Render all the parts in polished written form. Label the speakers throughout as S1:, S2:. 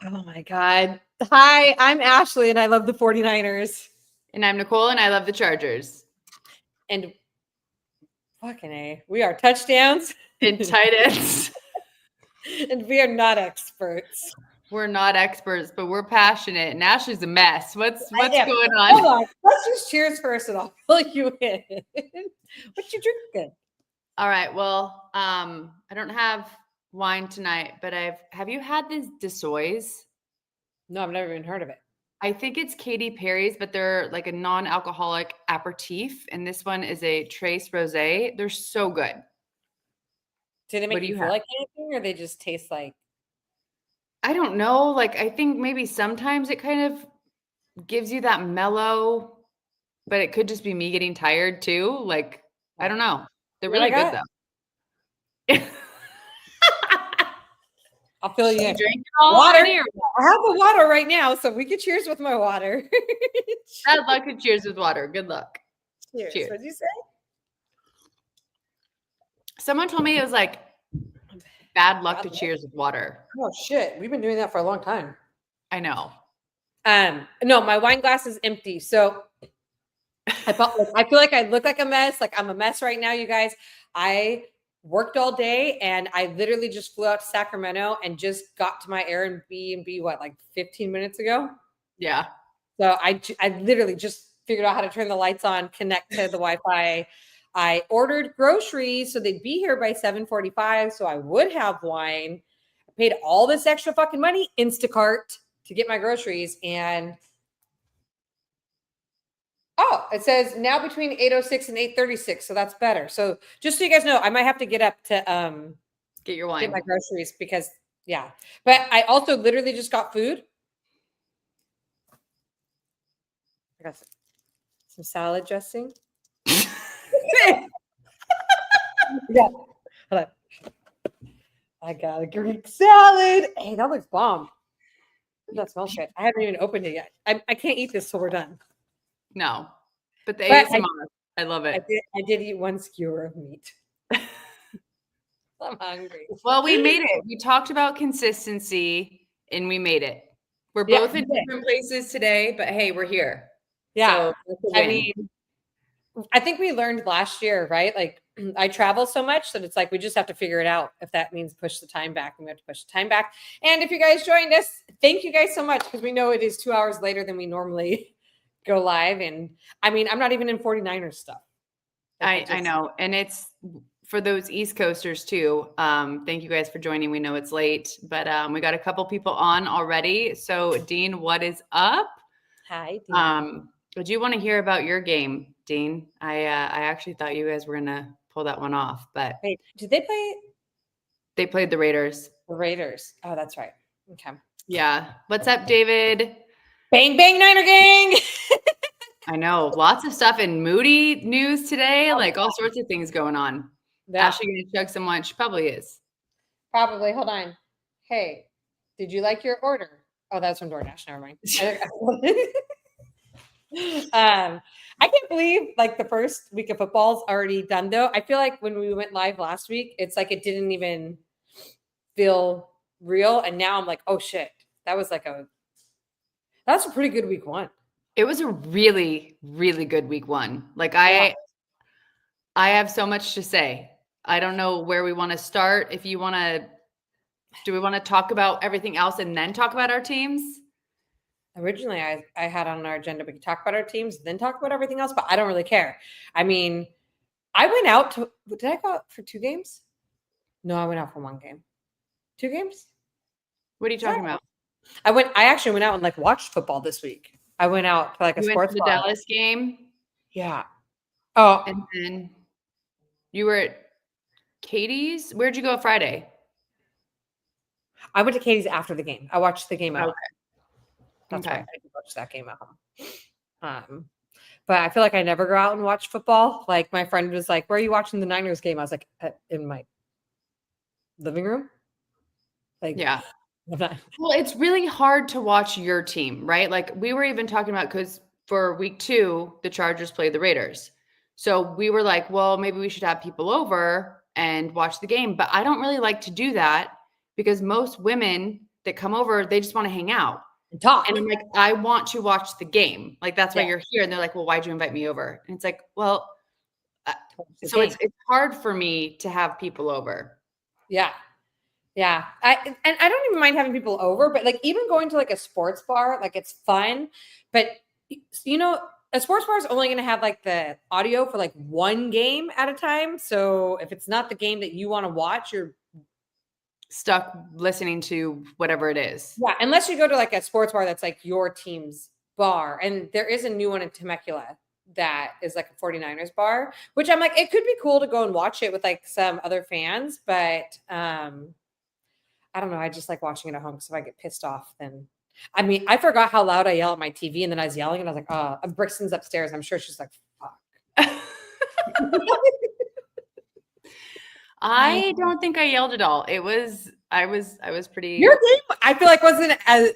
S1: Oh my God. Hi, I'm Ashley and I love the 49ers.
S2: And I'm Nicole and I love the Chargers.
S1: And fucking A, we are touchdowns
S2: and tight ends.
S1: And we are not experts.
S2: We're not experts, but we're passionate. And Ashley's a mess. What's going on?
S1: Hold on. Let's just cheers first and I'll fill you in. What you drinking?
S2: All right. Well, I don't have wine tonight, but have you had this DeSoys?
S1: No, I've never even heard of it.
S2: I think it's Katy Perry's, but they're like a non-alcoholic aperitif. And this one is a Trace Rosé. They're so good.
S1: Do they make you feel like anything or they just taste like?
S2: I don't know. Like, I think maybe sometimes it kind of gives you that mellow, but it could just be me getting tired too. Like, I don't know. They're really good though.
S1: I'll fill you in.
S2: Drink it all
S1: water.
S2: I
S1: have the water right now, so we can cheers with my water.
S2: Bad luck to cheers with water. Good luck.
S1: Cheers. What did you say?
S2: Someone told me it was like bad luck to cheers with water.
S1: Oh shit. We've been doing that for a long time.
S2: I know.
S1: No, my wine glass is empty. So I feel like I look like a mess. Like I'm a mess right now, you guys. I worked all day and I literally just flew out to Sacramento and just got to my Airbnb, like 15 minutes ago?
S2: Yeah.
S1: So I literally just figured out how to turn the lights on, connect to the Wi-Fi. I ordered groceries so they'd be here by 7:45 so I would have wine. I paid all this extra fucking money, Instacart, to get my groceries. And it says now between 8:06 and 8:36. So that's better. So just so you guys know, I might have to get up to
S2: get your wine,
S1: get my groceries because but I also literally just got food. I got some salad dressing. Yeah. Hold on. I got a Greek salad. Hey, that looks bomb. That smells good. I haven't even opened it yet. I can't eat this till we're done.
S2: No, but the ASMR, I love it.
S1: I did eat one skewer of meat. I'm hungry.
S2: Well, we made it. We talked about consistency and we made it. We're both in different places today, but hey, we're here.
S1: Yeah. So, I mean, I think we learned last year, right? Like I travel so much that it's like we just have to figure it out. If that means push the time back, then we have to push the time back. And if you guys joined us, thank you guys so much because we know it is 2 hours later than we normally go live. And I mean, I'm not even in 49ers stuff.
S2: I know. And it's for those East Coasters too. Thank you guys for joining. We know it's late, but we got a couple people on already. So Dean, what is up?
S1: Hi, Dean.
S2: Would you want to hear about your game, Dean? I actually thought you guys were gonna pull that one off, but
S1: wait, did they play?
S2: They played the Raiders.
S1: The Raiders. Oh, that's right. Okay.
S2: Yeah. What's up, David?
S1: Bang, bang, Niner gang.
S2: I know. Lots of stuff in Moody news today, like all sorts of things going on. Yeah. Ashley gonna chug some lunch. She probably is.
S1: Probably. Hold on. Hey, did you like your order? Oh, that's from DoorDash. Never mind. I can't believe like the first week of football's already done though. I feel like when we went live last week, it's like it didn't even feel real. And now I'm like, oh shit, that's a pretty good week one.
S2: It was a really, really good week one. Like I have so much to say. I don't know where we want to start. If you want to, do we want to talk about everything else and then talk about our teams?
S1: Originally, I had on our agenda, we could talk about our teams, then talk about everything else, but I don't really care. I mean, I went out to, did I go out for 2 games? No, I went out for 1 game. 2 games?
S2: What are you talking about?
S1: I actually went out and like watched football this week. I went out to like a sports
S2: bar. The Dallas game?
S1: Yeah. Oh.
S2: And then you were at Katie's? Where'd you go Friday?
S1: I went to Katie's after the game. I watched the game at home. That's
S2: okay.
S1: Why I did watch that game at home. But I feel like I never go out and watch football. Like my friend was like, "Where are you watching the Niners game?" I was like, "In my living room." Like,
S2: yeah. Well, it's really hard to watch your team, right? Like we were even talking about because for week 2, the Chargers played the Raiders. So we were like, well, maybe we should have people over and watch the game. But I don't really like to do that because most women that come over, they just want to hang out.
S1: And talk.
S2: And I'm like, I want to watch the game. Like, that's why
S1: Yeah.
S2: you're here. And they're like, well, why'd you invite me over? And it's like, well, so
S1: game.
S2: it's hard for me to have people over.
S1: Yeah. Yeah. I don't even mind having people over, but like even going to like a sports bar, like it's fun. But you know, a sports bar is only going to have like the audio for like one game at a time. So if it's not the game that you want to watch, you're
S2: stuck listening to whatever it is.
S1: Yeah, unless you go to like a sports bar that's like your team's bar. And there is a new one in Temecula that is like a 49ers bar, which I'm like, it could be cool to go and watch it with like some other fans, but I don't know. I just like watching it at home because if I get pissed off, then I mean, I forgot how loud I yell at my TV, and then I was yelling, and I was like, "Oh, Brixton's upstairs." I'm sure she's like, "Fuck."
S2: I don't think I yelled at all. I was pretty.
S1: Your game, I feel like, wasn't as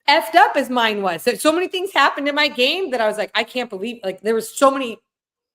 S1: effed up as mine was. So many things happened in my game that I was like, I can't believe. Like there was so many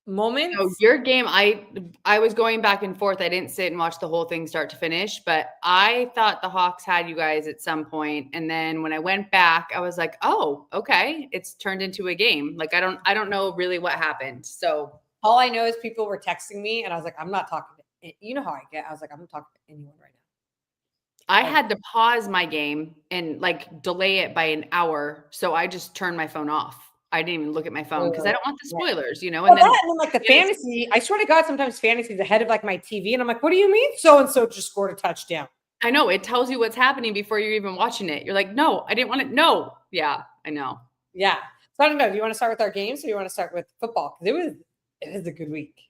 S1: moments.
S2: No, your game, I was going back and forth. I didn't sit and watch the whole thing start to finish, but I thought the Hawks had you guys at some point. And then when I went back, I was like, oh, okay, it's turned into a game. Like I don't know really what happened. So
S1: all I know is people were texting me, and I was like, I'm not talking to you know how I get. I was like, I'm not talking to anyone right now.
S2: I had to pause my game and like delay it by an hour. So I just turned my phone off. I didn't even look at my phone because I don't want the spoilers, you know.
S1: And then like the fantasy, I swear to God, sometimes fantasy is ahead of like my TV, and I'm like, what do you mean so and so just scored a touchdown?
S2: I know it tells you what's happening before you're even watching it. You're like, no, I didn't want it. No, yeah, I know.
S1: Yeah, so I don't know. Do you want to start with our games, or do you want to start with football? Because it was a good week.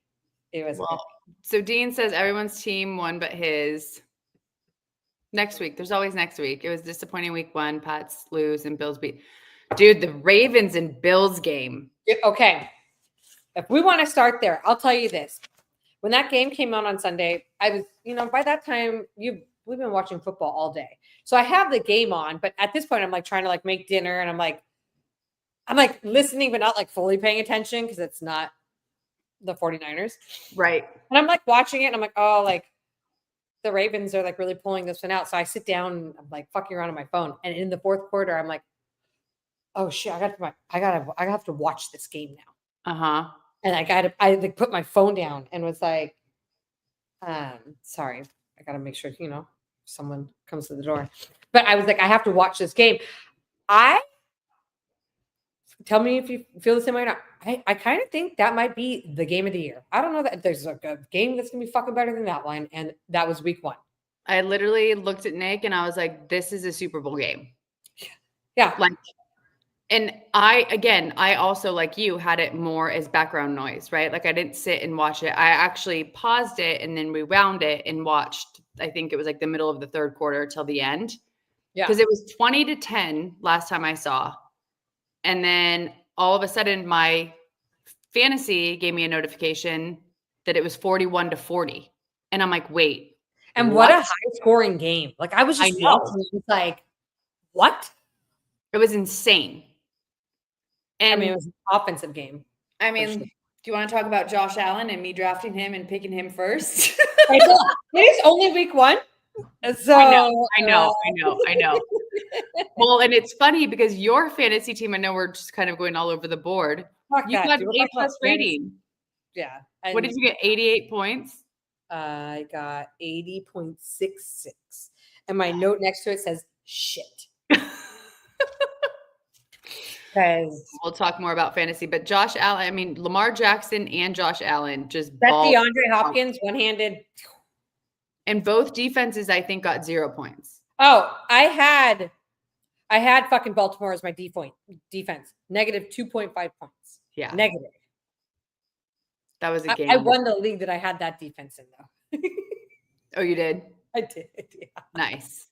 S1: It was.
S2: Well, so Dean says everyone's team won, but his. Next week, there's always next week. It was disappointing week 1. Pats lose and Bills beat. Dude, the Ravens and Bills game.
S1: Okay. If we want to start there, I'll tell you this. When that game came out on Sunday, I was, by that time, we've been watching football all day. So I have the game on, but at this point, I'm like trying to like make dinner, and I'm like listening, but not like fully paying attention because it's not the 49ers.
S2: Right.
S1: And I'm like watching it, and I'm like, oh, like the Ravens are like really pulling this one out. So I sit down, and I'm like fucking around on my phone. And in the fourth quarter, I'm like, oh shit, I have to watch this game now.
S2: Uh-huh.
S1: And I like put my phone down and was like, sorry, I gotta make sure, someone comes to the door. But I was like, I have to watch this game. Tell me if you feel the same way or not. I kind of think that might be the game of the year. I don't know that there's like a game that's gonna be fucking better than that one. And that was week 1.
S2: I literally looked at Nick and I was like, this is a Super Bowl game.
S1: Yeah.
S2: Like, and I also, like you, had it more as background noise, right? Like I didn't sit and watch it. I actually paused it and then rewound it and watched, I think it was like the middle of the third quarter till the end. Yeah. Because it was 20-10 last time I saw. And then all of a sudden my fantasy gave me a notification that it was 41-40. And I'm like, wait.
S1: And what a high scoring game. Like I was just watching it, like, what?
S2: It was insane. And
S1: it was an offensive game.
S2: I mean, do you want to talk about Josh Allen and me drafting him and picking him first?
S1: It is only week 1. So
S2: I know. Well, and it's funny because your fantasy team, I know we're just kind of going all over the board. You got A+ rating.
S1: Yeah.
S2: What did you get? 88 points?
S1: I got 80.66. And my note next to it says shit.
S2: We'll talk more about fantasy, but Josh Allen, Lamar Jackson and Josh Allen just
S1: that DeAndre Hopkins one-handed.
S2: And both defenses, I think, got 0 points.
S1: Oh, I had fucking Baltimore as my defense. Negative 2.5 points.
S2: Yeah.
S1: Negative.
S2: That was a game.
S1: I won the league that I had that defense in, though.
S2: Oh, you did?
S1: I did, yeah.
S2: Nice.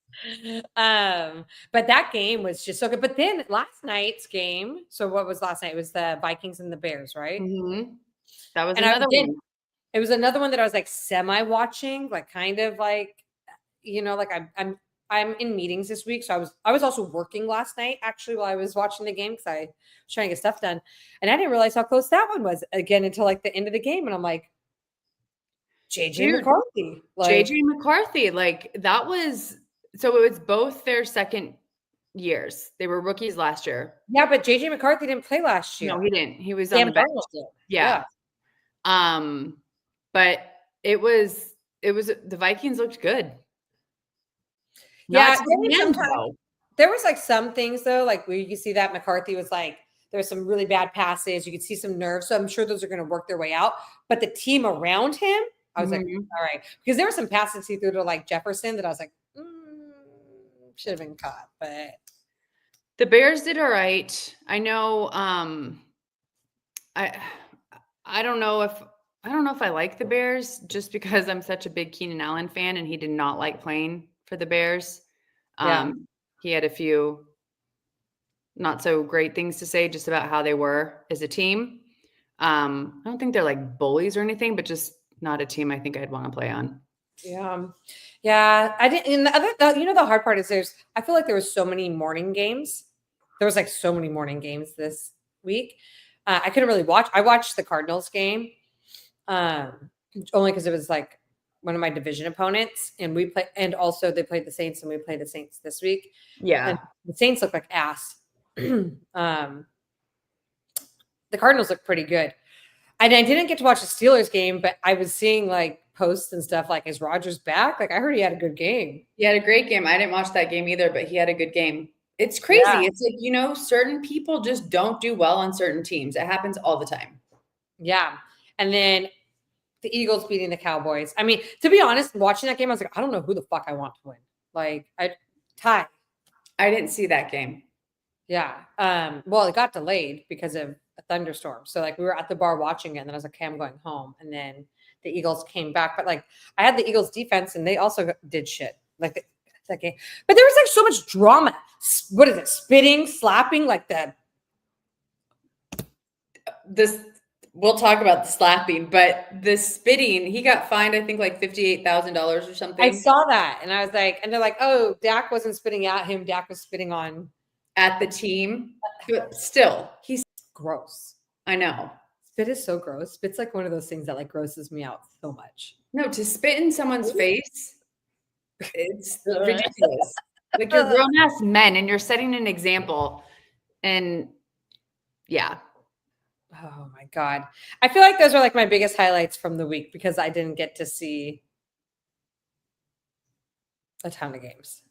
S1: But that game was just so good. But then last night's game, so what was last night? It was the Vikings and the Bears, right?
S2: Mm-hmm. That was another one.
S1: It was another one that I was like semi-watching, like kind of like, like I'm in meetings this week. So I was also working last night actually while I was watching the game because I was trying to get stuff done. And I didn't realize how close that one was again until like the end of the game. And I'm like, JJ McCarthy.
S2: JJ McCarthy, like that was So it was both their second years. They were rookies last year.
S1: Yeah, but JJ McCarthy didn't play last year.
S2: No, he didn't. He was on
S1: Sam
S2: the bench.
S1: Darnold did.
S2: Yeah. But it was the Vikings looked good.
S1: Yeah,
S2: Not to the end, though.
S1: there was like some things though, like where you could see that McCarthy was like there was some really bad passes. You could see some nerves. So I'm sure those are going to work their way out. But the team around him, I was like, all right, because there were some passes he threw to like Jefferson that I was like, should have been caught. But
S2: the Bears did all right. I know. I don't know if I like the Bears just because I'm such a big Keenan Allen fan and he did not like playing for the Bears.
S1: yeah.
S2: He had a few not so great things to say just about how they were as a team. I don't think they're like bullies or anything, but just not a team I think I'd want to play on.
S1: Yeah. Yeah. I didn't, and the hard part is I feel like there was so many morning games. There was like so many morning games this week. I couldn't really watch. I watched the Cardinals game only because it was like one of my division opponents, and we play, and also they played the Saints, and we played the Saints this week.
S2: Yeah,
S1: and the Saints look like ass. The Cardinals look pretty good. And I didn't get to watch the Steelers game, but I was seeing like posts and stuff like, is Rodgers back? Like I heard he had a good game.
S2: He had a great game. I didn't watch that game either, but he had a good game. It's crazy. Yeah. It's like, certain people just don't do well on certain teams. It happens all the time.
S1: Yeah. And then the Eagles beating the Cowboys. I mean, to be honest, watching that game, I was like, I don't know who the fuck I want to win. Like tie.
S2: I didn't see that game.
S1: Yeah. Well, it got delayed because of a thunderstorm. So like we were at the bar watching it, and then I was like, okay, I'm going home. And then the Eagles came back. But like I had the Eagles defense, and they also did shit. Like that game. But there was like so much drama. What is it? Spitting, slapping, like that.
S2: We'll talk about the slapping, but the spitting, he got fined, I think, like $58,000 or something.
S1: I saw that, and I was like, and they're like, oh, Dak wasn't spitting at him. Dak was spitting
S2: at the team. But still, he's
S1: gross.
S2: I know.
S1: Spit is so gross. Spit's like one of those things that like grosses me out so much.
S2: No, to spit in someone's face, it's ridiculous. Like you're grown-ass men, and you're setting an example. And yeah.
S1: Oh my God. I feel like those are like my biggest highlights from the week because I didn't get to see a ton of games.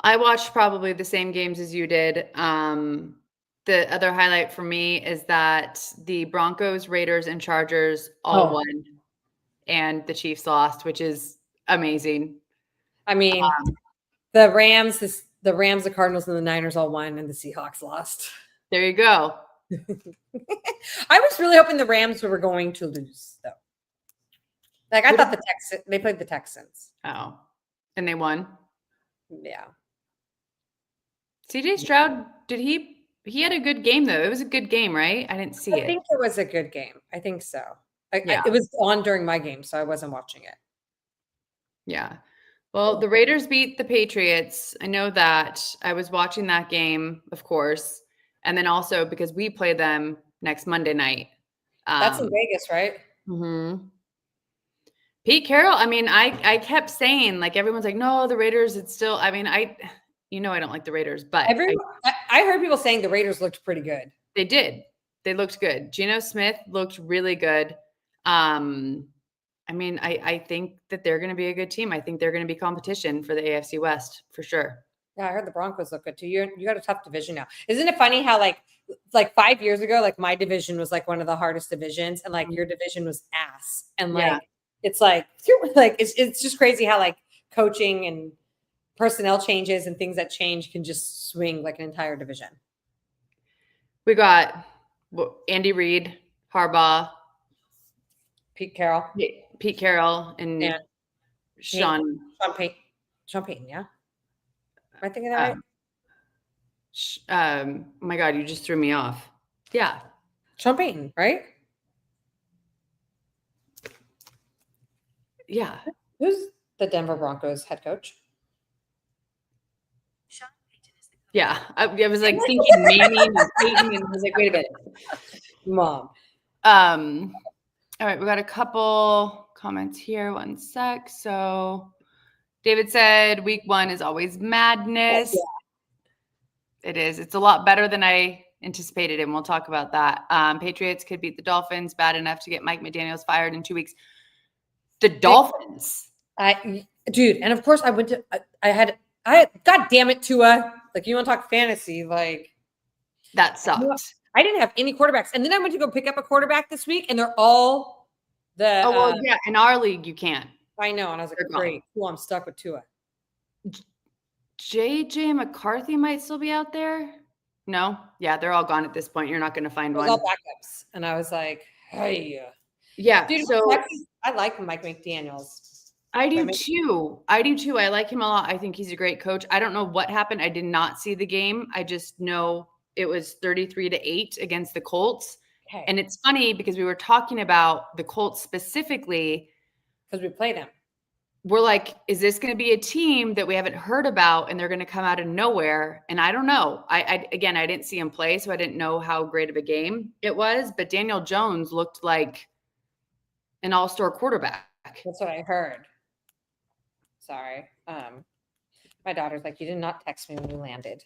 S2: I watched probably the same games as you did. The other highlight for me is that the Broncos, Raiders, and Chargers all won, and the Chiefs lost, which is amazing.
S1: I mean, the Rams, the Cardinals, and the Niners all won, and the Seahawks lost.
S2: There you go.
S1: I was really hoping the Rams were going to lose, though. Like I thought they played the Texans.
S2: Oh, and they won.
S1: Yeah.
S2: CJ Stroud, he had a good game though. It was a good game, right? I didn't see it.
S1: I think it was a good game. I think so. It was on during my game, so I wasn't watching it.
S2: Yeah. Well, the Raiders beat the Patriots. I know that. I was watching that game, of course. And then also because we play them next Monday night.
S1: That's in Vegas, right?
S2: Mm-hmm. Pete Carroll, I mean, I kept saying, like, everyone's like, no, the Raiders, it's still, I mean, I don't like the Raiders, but
S1: I heard people saying the Raiders looked pretty good.
S2: They did. They looked good. Geno Smith looked really good. I mean, I think that they're going to be a good team. I think they're going to be competition for the AFC West for sure.
S1: Yeah, I heard the Broncos look good too. You got a tough division now. Isn't it funny how like 5 years ago, like my division was like one of the hardest divisions, and like your division was ass. And like it's like it's just crazy how like coaching and personnel changes and things that change can just swing like an entire division.
S2: We got Andy Reid, Harbaugh,
S1: Pete Carroll,
S2: and Sean
S1: Payton, yeah. Am I thinking that
S2: right? Oh my God, you just threw me off. Yeah.
S1: Sean Payton, right?
S2: Yeah.
S1: Who's the Denver Broncos head coach?
S2: Sean Payton is the coach. Yeah. I was like thinking Manning and Payton, and I was like, wait a minute.
S1: Mom.
S2: All right, we got a couple comments here. One sec. So David said week 1 is always madness.
S1: Yeah.
S2: It is. It's a lot better than I anticipated, and we'll talk about that. Patriots could beat the Dolphins bad enough to get Mike McDaniels fired in 2 weeks. The Dolphins.
S1: Dude, and of course I went to God damn it, Tua. Like, you want to talk fantasy, like
S2: That sucked.
S1: I didn't have any quarterbacks. And then I went to go pick up a quarterback this week, and they're all
S2: yeah, in our league you can't.
S1: I know. And I was like, great, cool, I'm stuck with Tua.
S2: JJ McCarthy might still be out there. No? Yeah, they're all gone at this point. You're not going to find one.
S1: All backups. And I was like, hey.
S2: Yeah.
S1: Dude,
S2: so
S1: I like Mike McDaniels.
S2: I do too. I like him a lot. I think he's a great coach. I don't know what happened. I did not see the game. I just know it was 33-8 against the Colts. Okay. And it's funny because we were talking about the Colts specifically.
S1: Because we played them.
S2: We're like, is this going to be a team that we haven't heard about and they're going to come out of nowhere? And I don't know. I didn't see him play, so I didn't know how great of a game it was. But Daniel Jones looked like an all-star quarterback.
S1: That's what I heard. Sorry. My daughter's like, you did not text me when you landed.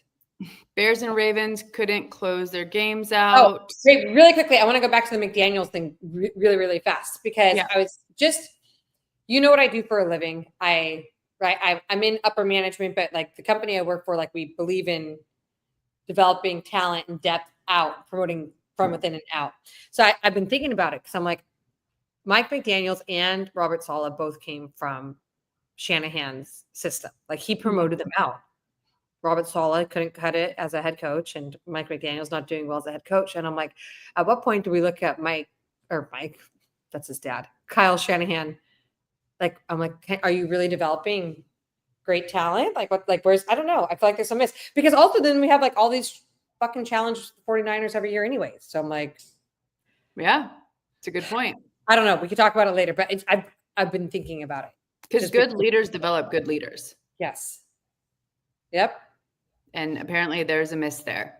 S2: Bears and Ravens couldn't close their games out.
S1: Oh, great. Really quickly, I want to go back to the McDaniels thing really, really fast because I was just, you know what I do for a living. I'm in upper management, but like the company I work for, like we believe in developing talent and depth out, promoting from within and out. So I've been thinking about it because I'm like, Mike McDaniels and Robert Saleh both came from Shanahan's system. Like he promoted them out. Robert Saleh couldn't cut it as a head coach, and Mike McDaniel's not doing well as a head coach. And I'm like, at what point do we look at Mike, that's his dad, Kyle Shanahan? Like, I'm like, are you really developing great talent? Like what, like where's, I don't know. I feel like there's some miss because also then we have like all these fucking challenges for the 49ers every year anyways. So I'm like,
S2: yeah, it's a good point.
S1: I don't know. We could talk about it later, but I've been thinking about it.
S2: Because good leaders develop good leaders.
S1: Yes. Yep.
S2: And apparently there's a miss there.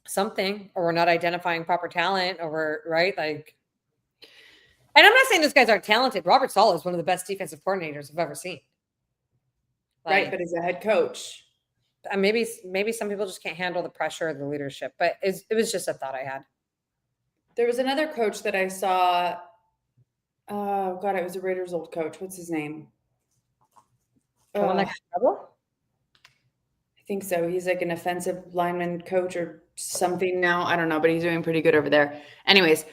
S1: Something, or we're not identifying proper talent, or we're right. Like, and I'm not saying those guys aren't talented. Robert Saleh is one of the best defensive coordinators I've ever seen.
S2: Like, right, but as a head coach.
S1: Maybe some people just can't handle the pressure of the leadership, but it was just a thought I had.
S2: There was another coach that I saw. Oh God, it was a Raiders old coach. What's his name?
S1: The one that got in trouble?
S2: I think so. He's like an offensive lineman coach or something now. I don't know, but he's doing pretty good over there. Anyways,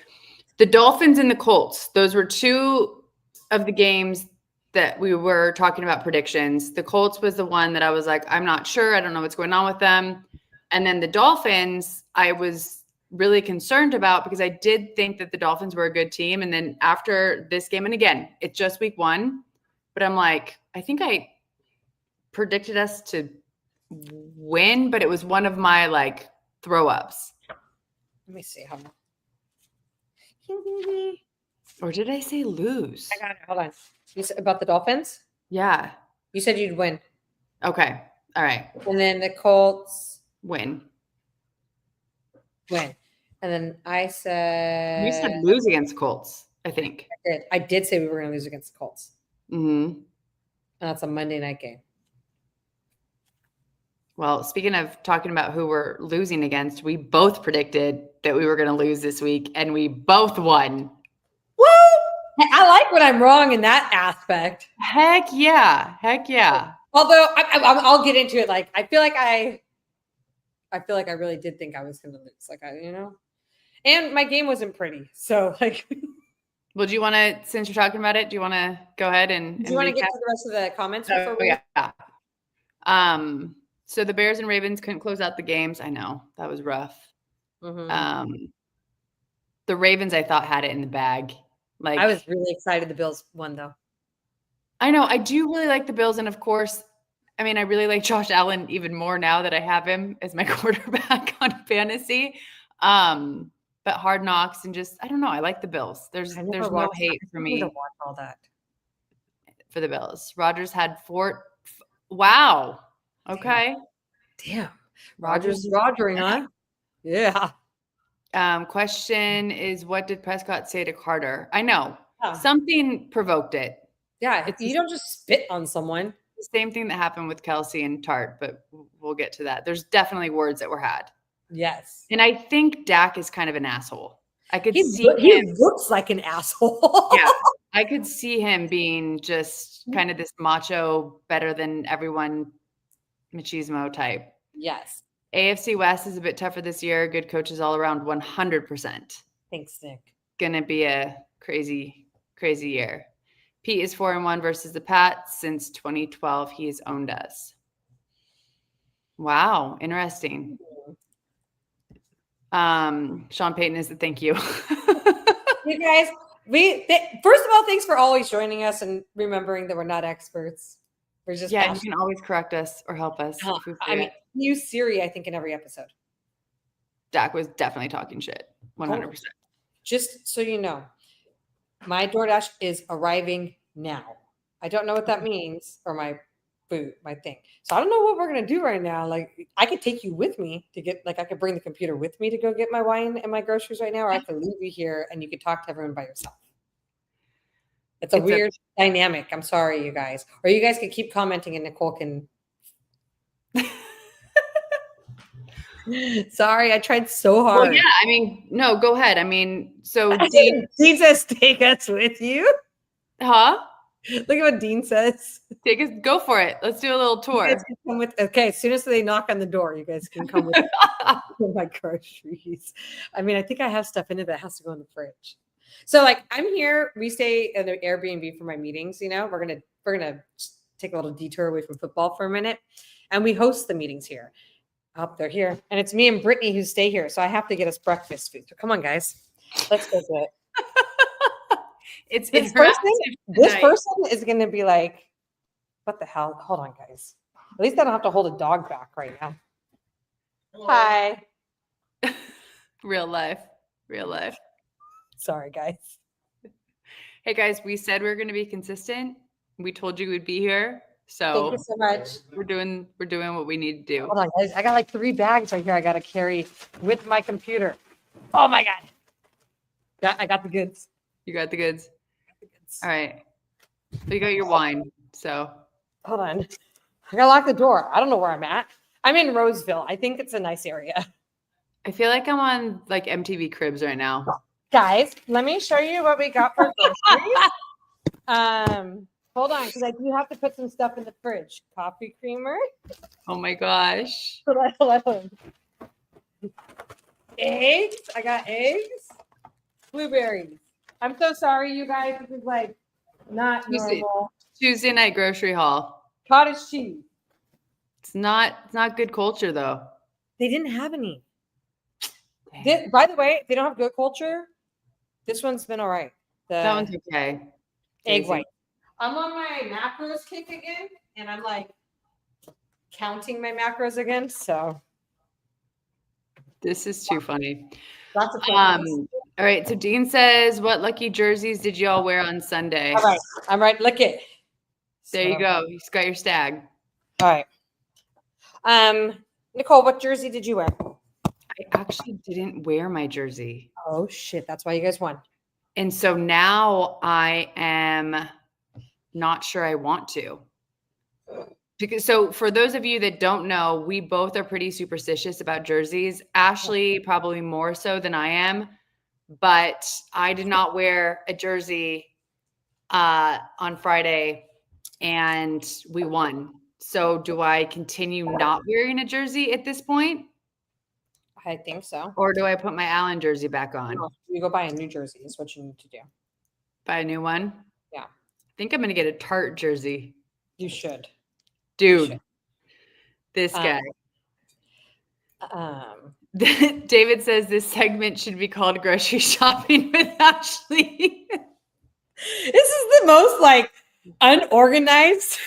S2: the Dolphins and the Colts. Those were two of the games that we were talking about predictions. The Colts was the one that I was like, I'm not sure. I don't know what's going on with them. And then the Dolphins, I was really concerned about because I did think that the Dolphins were a good team. And then after this game, and again, it's just week 1, but I'm like, I think I predicted us to win, but it was one of my like throw ups.
S1: Let me see how.
S2: Or did I say lose?
S1: I got it. Hold on. You said about the Dolphins?
S2: Yeah.
S1: You said you'd win.
S2: Okay. All right.
S1: And then the Colts
S2: win.
S1: And then I said
S2: you said lose against Colts, I think.
S1: I did say we were going to lose against the Colts.
S2: Mm-hmm.
S1: And that's a Monday night game.
S2: Well, speaking of talking about who we're losing against, we both predicted that we were going to lose this week, and we both won.
S1: Woo! I like when I'm wrong in that aspect.
S2: Heck yeah.
S1: Although I'll get into it. Like, I feel like I really did think I was going to lose. Like, and my game wasn't pretty. So like,
S2: well, do you want to, since you're talking about it, do you want to go ahead and
S1: do you want to get to the rest of the comments?
S2: Yeah. So the Bears and Ravens couldn't close out the games. I know that was rough. Mm-hmm. The Ravens, I thought, had it in the bag. Like,
S1: I was really excited the Bills won, though.
S2: I know. I do really like the Bills. And of course, I mean, I really like Josh Allen even more now that I have him as my quarterback on fantasy. But Hard Knocks and just, I don't know. I like the Bills. There's no hate for me.
S1: To watch all that.
S2: For the Bills. Rodgers had 4. Wow. Okay.
S1: Damn. Rodgers Rodgering, huh? Yeah.
S2: Question is, what did Prescott say to Carter? I know.
S1: Oh.
S2: Something provoked it.
S1: Yeah,
S2: It's
S1: you don't just spit on someone.
S2: the same thing that happened with Kelsey and Tart, but we'll get to that. There's definitely words that were had.
S1: Yes.
S2: And I think Dak is kind of an asshole. I could see
S1: He
S2: him.
S1: looks like an asshole.
S2: Yeah. I could see him being just kind of this macho, better than everyone machismo type.
S1: Yes.
S2: AFC West is a bit tougher this year. Good coaches all around 100%.
S1: Thanks, Nick.
S2: Gonna be a crazy, crazy year. Pete is 4-1 versus the Pats. Since 2012, he has owned us. Wow, interesting. Sean Payton is the thank you.
S1: You guys, first of all, thanks for always joining us and remembering that we're not experts. We're just
S2: Yeah, you can always correct us or help us. If we
S1: I mean, use Siri, I think, in every episode.
S2: Dak was definitely talking shit. 100%.
S1: Just so you know, my DoorDash is arriving now. I don't know what that means, or my food, my thing. So I don't know what we're gonna do right now. Like, I could take you with me to get, like, I could bring the computer with me to go get my wine and my groceries right now, or I could leave you here and you could talk to everyone by yourself. It's a weird dynamic. I'm sorry, you guys. Or you guys can keep commenting and Nicole can. Sorry, I tried so hard.
S2: Well, yeah, I mean, no, go ahead. I mean, so
S1: Dean says, take us with you.
S2: Huh?
S1: Look at what Dean says.
S2: Take us, go for it. Let's do a little tour.
S1: Okay, as soon as they knock on the door, you guys can come with my groceries. I mean, I think I have stuff in it that has to go in the fridge. So, like, I'm here. We stay at an Airbnb for my meetings. You know, we're gonna take a little detour away from football for a minute, and we host the meetings here. Oh, they're here, and it's me and Brittany who stay here. So I have to get us breakfast food. So come on, guys, let's go do it.
S2: It's
S1: this person is going to be like, what the hell? Hold on, guys. At least I don't have to hold a dog back right now. Hello. Hi.
S2: Real life.
S1: Sorry, guys.
S2: Hey, guys, we said we were going to be consistent. We told you we'd be here. So
S1: thank you so much.
S2: We're doing what we need to do.
S1: Hold on, guys. I got like 3 bags right here I got to carry with my computer. Oh, my God. I got the goods.
S2: You got the goods? All right. So you got your wine. So
S1: hold on. I gotta lock the door. I don't know where I'm at. I'm in Roseville. I think it's a nice area.
S2: I feel like I'm on like MTV Cribs right now.
S1: Guys, let me show you what we got for groceries. Hold on, because I do have to put some stuff in the fridge. Coffee creamer.
S2: Oh my gosh.
S1: Hold on. Eggs. I got eggs. Blueberries. I'm so sorry, you guys. This is like not normal.
S2: Tuesday night grocery haul.
S1: Cottage cheese.
S2: It's not good culture though.
S1: They didn't have any. By the way, if they don't have good culture, this one's been all right.
S2: That one's okay.
S1: Egg white. I'm on my macros kick again, and I'm like counting my macros again. So
S2: this is too funny.
S1: Lots of
S2: all right. So Dean says, "What lucky jerseys did you all wear on Sunday?"
S1: All right, I'm right. Look it.
S2: There you go. You got your stag.
S1: All right. Nicole, what jersey did you wear?
S2: I actually didn't wear my jersey.
S1: Oh shit! That's why you guys won.
S2: And so now I am not sure I want to. So for those of you that don't know, we both are pretty superstitious about jerseys. Ashley probably more so than I am, but I did not wear a jersey on Friday and we won. So do I continue not wearing a jersey at this point?
S1: I think so.
S2: Or do I put my Allen jersey back on?
S1: No, you go buy a new jersey is what you need to do.
S2: Buy a new one?
S1: Yeah.
S2: I think I'm going to get a Tart jersey.
S1: You should.
S2: Dude, this guy. David says this segment should be called Grocery Shopping with Ashley.
S1: This is the most like unorganized.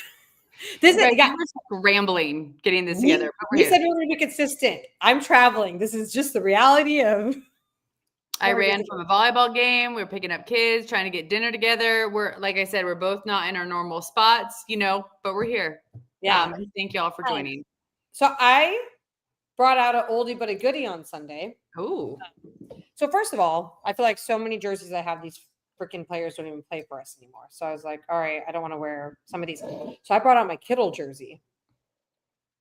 S1: This is
S2: rambling getting this together.
S1: We said we were going to be consistent. I'm traveling. This is just the reality of.
S2: I ran from a volleyball game. We were picking up kids, trying to get dinner together. We're, like I said, we're both not in our normal spots, but we're here.
S1: Yeah.
S2: Thank y'all for joining.
S1: So I brought out an oldie but a goodie on Sunday.
S2: Oh.
S1: So first of all, I feel like so many jerseys I have these freaking players don't even play for us anymore. So I was like, all right, I don't want to wear some of these. So I brought out my Kittle jersey.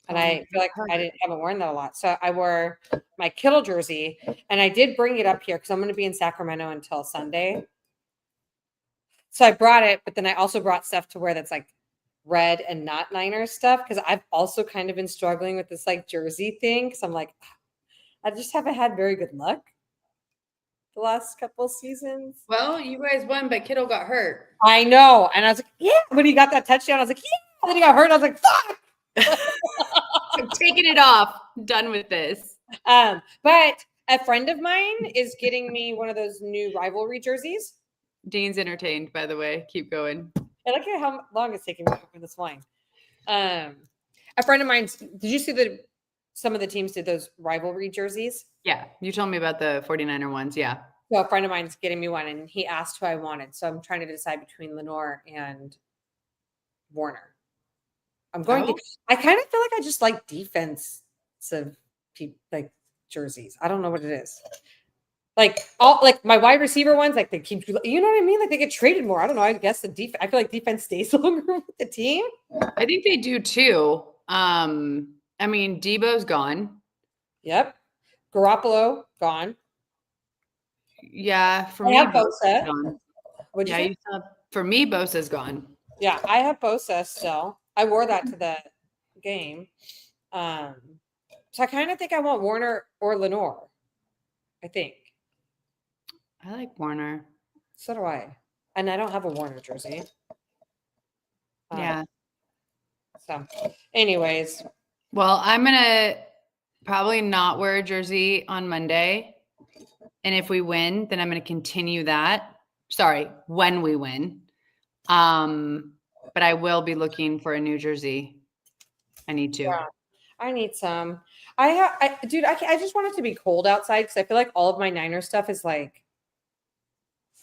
S1: And I feel like I haven't worn that a lot. So I wore my Kittle jersey, and I did bring it up here because I'm going to be in Sacramento until Sunday. So I brought it, but then I also brought stuff to wear that's like red and not Niners stuff because I've also kind of been struggling with this like jersey thing because I'm like, I just haven't had very good luck the last couple of seasons.
S2: Well, you guys won, but Kittle got hurt.
S1: I know. And I was like, yeah. When he got that touchdown, I was like, yeah. And then he got hurt. I was like, fuck.
S2: I'm taking it off. Done with this.
S1: But a friend of mine is getting me one of those new rivalry jerseys.
S2: Dean's entertained, by the way. Keep going.
S1: I look at how long it's taking me for this wine. A friend of mine, did you see that some of the teams did those rivalry jerseys?
S2: Yeah. You told me about the 49er ones. Yeah.
S1: So a friend of mine's getting me one, and he asked who I wanted. So I'm trying to decide between Lenore and Warner. I'm going to, I kind of feel like I just like defensive like jerseys. I don't know what it is. Like all like my wide receiver ones, like they keep, you know what I mean? Like they get traded more. I don't know. I guess the defense, I feel like defense stays longer with the team.
S2: I think they do too. I mean, Debo's gone.
S1: Yep. Garoppolo gone.
S2: Yeah. For
S1: I
S2: me,
S1: have
S2: Bosa's
S1: Bosa.
S2: gone.
S1: What'd you
S2: Yeah,
S1: say?
S2: for me, Bosa's gone.
S1: Yeah, I have Bosa still. I wore that to the game. So I kind of think I want Warner or Lenore. I think.
S2: I like Warner.
S1: So do I. And I don't have a Warner jersey.
S2: Yeah.
S1: So, anyways.
S2: Well, I'm going to probably not wear a jersey on Monday. And if we win, then I'm going to continue that. Sorry, when we win. But I will be looking for a new jersey. I need to.
S1: Yeah, I need some. I just want it to be cold outside because I feel like all of my Niner stuff is like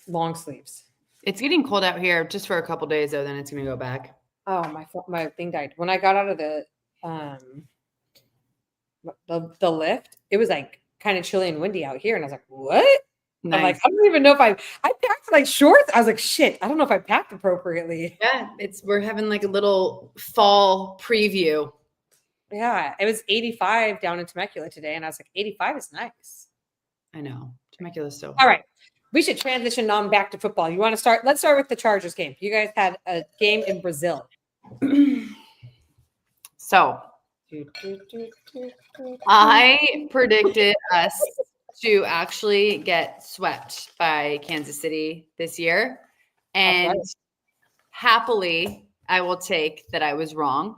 S1: long sleeves.
S2: It's getting cold out here just for a couple days, though. Then it's going to go back.
S1: Oh, my thing died. When I got out of the lift, it was like kind of chilly and windy out here. And I was like, what?
S2: Nice.
S1: I'm like, I don't even know if I packed like shorts. I was like, shit, I don't know if I packed appropriately.
S2: Yeah, we're having like a little fall preview.
S1: Yeah, it was 85 down in Temecula today. And I was like, 85 is nice.
S2: I know. Temecula's so.
S1: All right. We should transition on back to football. You want to start? Let's start with the Chargers game. You guys had a game in Brazil.
S2: So I predicted us to actually get swept by Kansas City this year. And happily, I will take that I was wrong.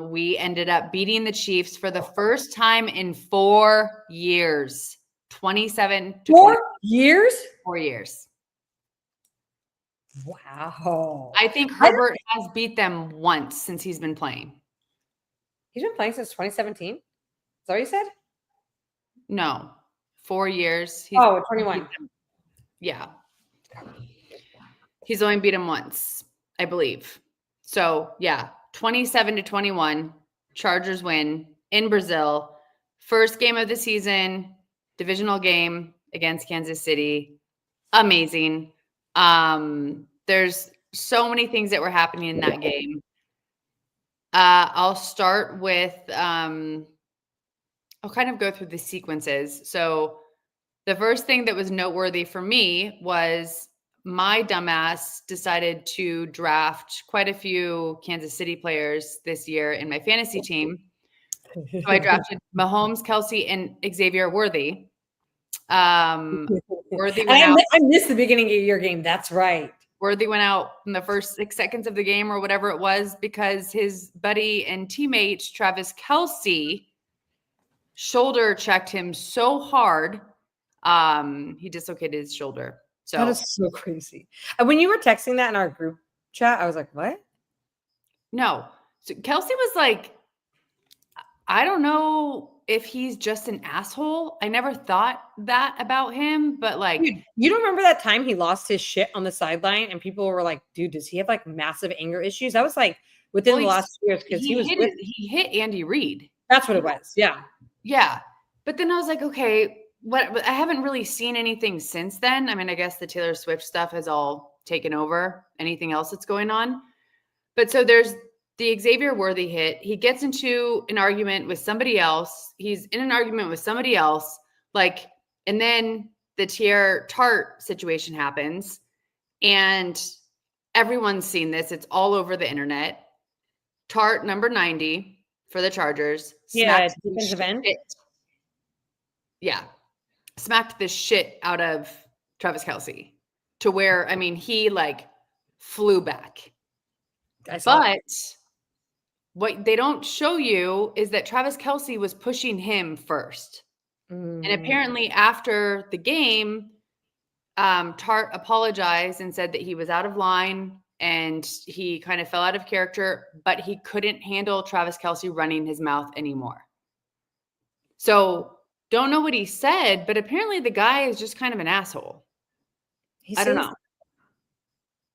S2: We ended up beating the Chiefs for the first time in 4 years. 27 to
S1: 4 years?
S2: 4 years.
S1: Wow.
S2: I think Herbert has beat them once since he's been playing.
S1: He's been playing since 2017? Is that what you said?
S2: No. 4 years.
S1: 21.
S2: Yeah. He's only beat him once, I believe. So, yeah, 27 to 21. Chargers win in Brazil. First game of the season, divisional game against Kansas City. Amazing. There's so many things that were happening in that game. I'll start with, I'll kind of go through the sequences. So the first thing that was noteworthy for me was my dumbass decided to draft quite a few Kansas City players this year in my fantasy team. So I drafted Mahomes, Kelsey, and Xavier Worthy. Worthy went out.
S1: I missed the beginning of your game. That's right.
S2: Worthy went out in the first 6 seconds of the game or whatever it was because his buddy and teammate, Travis Kelce, shoulder checked him so hard, he dislocated his shoulder. So
S1: that is so crazy. And when you were texting that in our group chat, I was like, what?
S2: No. So Kelce was like, I don't know if he's just an asshole. I never thought that about him, but like,
S1: dude, you don't remember that time he lost his shit on the sideline and people were like, dude, does he have like massive anger issues? That was like within the last 2 years because he hit
S2: Andy Reid.
S1: That's what it was. Yeah.
S2: Yeah. But then I was like, okay, what I haven't really seen anything since then. I mean, I guess the Taylor Swift stuff has all taken over anything else that's going on. But so there's the Xavier Worthy hit. He gets into an argument with somebody else. He's in an argument with somebody else. Like, and then the Teair Tart situation happens. And everyone's seen this. It's all over the internet. Tart, number 90 for the Chargers.
S1: Yeah, defensive end.
S2: Yeah. Smacked the shit out of Travis Kelce to where, I mean, he like flew back. But what they don't show you is that Travis Kelce was pushing him first. And apparently after the game, Tart apologized and said that he was out of line and he kind of fell out of character, but he couldn't handle Travis Kelce running his mouth anymore. So don't know what he said, but apparently the guy is just kind of an asshole. I don't know.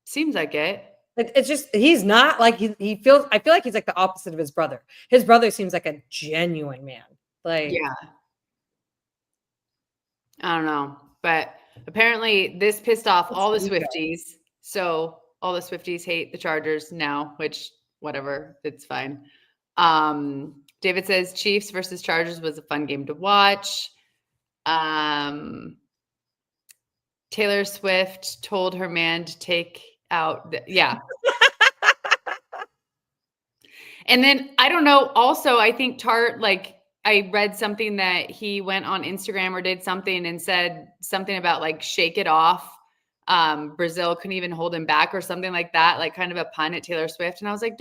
S2: Seems like it.
S1: It's just, he's not like, he feels, I feel like he's like the opposite of his brother. His brother seems like a genuine man. Like,
S2: yeah. I don't know. But apparently this pissed off all the Swifties. So all the Swifties hate the Chargers now, which whatever, it's fine. David says Chiefs versus Chargers was a fun game to watch. Taylor Swift told her man to take out yeah. And then I don't know, also I think Tart, like I read something that he went on Instagram or did something and said something about like shake it off. Brazil couldn't even hold him back or something like that, like kind of a pun at Taylor Swift. And I was like,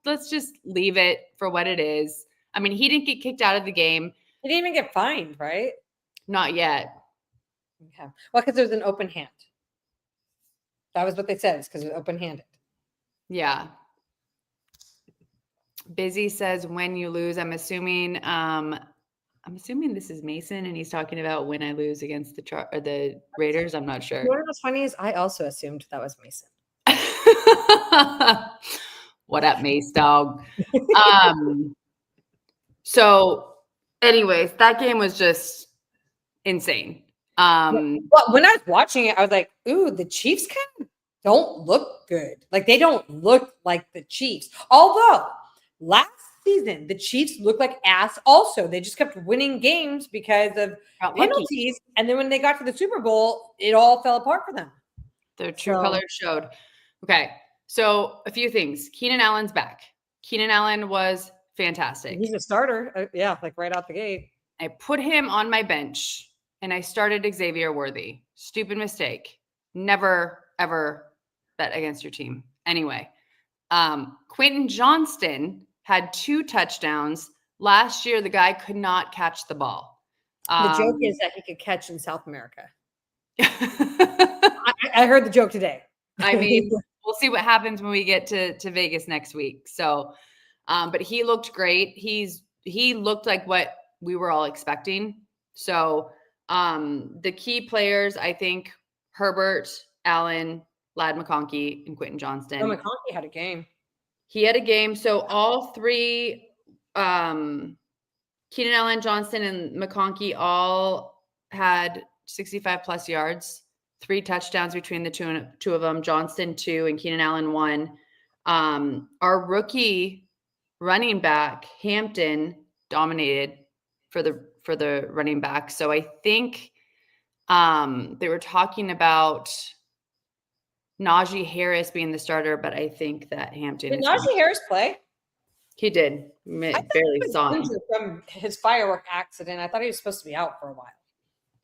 S2: let's just leave it for what it is. I mean, he didn't get kicked out of the game.
S1: He didn't even get fined, right?
S2: Not yet.
S1: Okay. Well, because there's an open hand. That was what they said, because it was open-handed.
S2: Yeah. Busy says when you lose, I'm assuming this is Mason and he's talking about when I lose against the Raiders. I'm not sure.
S1: You know what's funny is I also assumed that was Mason.
S2: What up, Mace dog? So anyways, that game was just insane.
S1: Well, when I was watching it, I was like, ooh, the Chiefs kind of don't look good. Like they don't look like the Chiefs. Although last season, the Chiefs looked like ass also. They just kept winning games because of penalties. And then when they got to the Super Bowl, it all fell apart for them.
S2: Their true colors showed. Okay. So a few things. Keenan Allen's back. Keenan Allen was fantastic.
S1: He's a starter. Yeah, like right out the gate.
S2: I put him on my bench and I started Xavier Worthy. Stupid mistake. Never, ever bet against your team. Anyway, Quentin Johnston had 2 touchdowns. Last year, the guy could not catch the ball.
S1: The joke is that he could catch in South America. I heard the joke today.
S2: I mean, we'll see what happens when we get to Vegas next week. So, but he looked great. He looked like what we were all expecting. So, the key players, I think, Herbert, Allen, Ladd McConkey, and Quentin Johnston.
S1: Oh, McConkey had a game.
S2: He had a game. So all 3, Keenan Allen, Johnston, and McConkey all had 65 plus yards, 3 touchdowns between the two of them. Johnston 2 and Keenan Allen 1. Our rookie running back Hampton dominated for the running back. So I think they were talking about Najee Harris being the starter, but I think that Hampton.
S1: Did Najee Harris play?
S2: He did. Barely saw him
S1: from his firework accident. I thought he was supposed to be out for a while.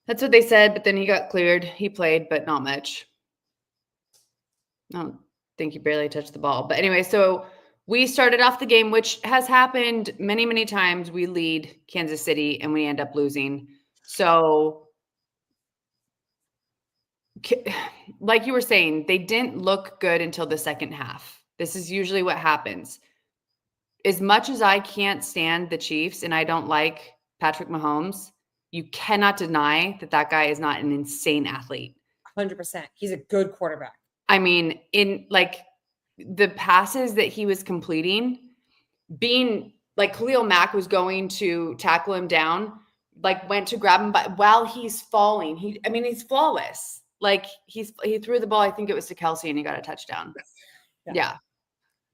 S2: That's what they said, but then he got cleared. He played, but not much. I don't think he barely touched the ball. But anyway, so we started off the game, which has happened many, many times. We lead Kansas City and we end up losing. So like you were saying, they didn't look good until the second half. This is usually what happens. As much as I can't stand the Chiefs and I don't like Patrick Mahomes, you cannot deny that guy is not an insane athlete.
S1: 100%. He's a good quarterback.
S2: I mean, in like the passes that he was completing, being like Khalil Mack was going to tackle him down, like went to grab him, but while he's falling, he's flawless. Like he threw the ball. I think it was to Kelsey, and he got a touchdown. Yeah.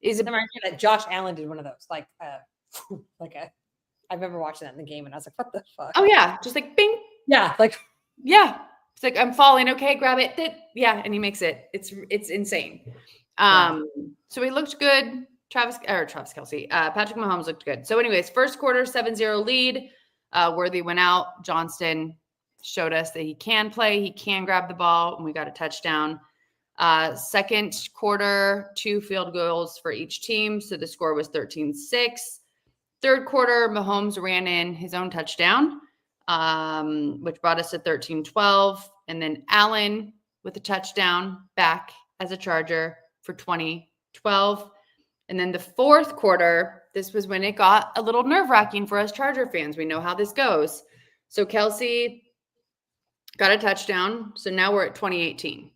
S1: That Josh Allen did one of those, like I remember watching that in the game, and I was like, "What the fuck?"
S2: Oh yeah, just like bing.
S1: Yeah, like
S2: yeah. It's like I'm falling. Okay, grab it. Yeah, and he makes it. It's insane. So he looked good. Travis Kelce. Patrick Mahomes looked good. So, anyways, first quarter 7-0 lead. Worthy went out. Johnston showed us that he can play. He can grab the ball, and we got a touchdown. Second quarter, 2 field goals for each team. So the score was 13-6. Third quarter, Mahomes ran in his own touchdown, which brought us to 13-12. And then Allen with a touchdown back as a Charger for 20-12. And then the fourth quarter, this was when it got a little nerve-wracking for us Charger fans. We know how this goes. So Kelsey got a touchdown. So now we're at 2018.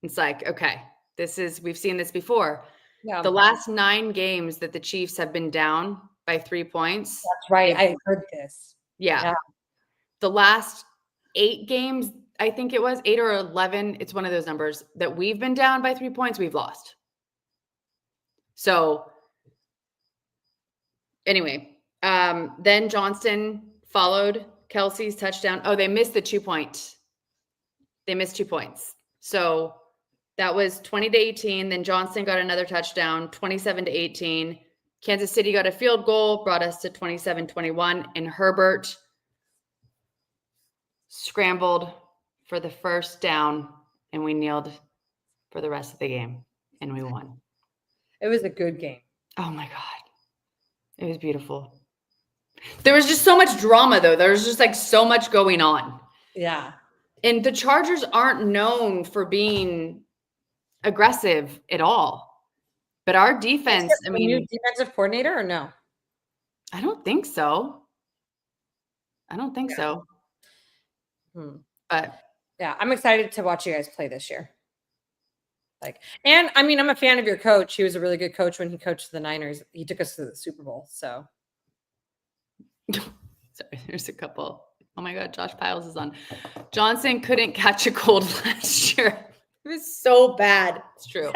S2: It's like, okay, we've seen this before. Yeah. The last 9 games that the Chiefs have been down by 3 points.
S1: That's right. I heard this.
S2: Yeah. The last 8 games, I think it was 8 or 11. It's one of those numbers that we've been down by 3 points. We've lost. So anyway, then Johnston followed Kelsey's touchdown. Oh, they missed the 2 point. They missed 2 points. So that was 20-18. Then Johnston got another touchdown, 27-18. Kansas City got a field goal, brought us to 27-21. And Herbert scrambled for the first down, and we kneeled for the rest of the game, and we won.
S1: It was a good game.
S2: Oh, my God. It was beautiful. There was just so much drama, though. There was just like so much going on.
S1: Yeah.
S2: And the Chargers aren't known for being aggressive at all. But our defense,
S1: new defensive coordinator or no?
S2: I don't think so. So. But
S1: yeah, I'm excited to watch you guys play this year. And I'm a fan of your coach. He was a really good coach when he coached the Niners. He took us to the Super Bowl. So
S2: sorry, there's a couple. Oh my God, Josh Piles is on. Johnson couldn't catch a cold last year. It was so bad. It's true.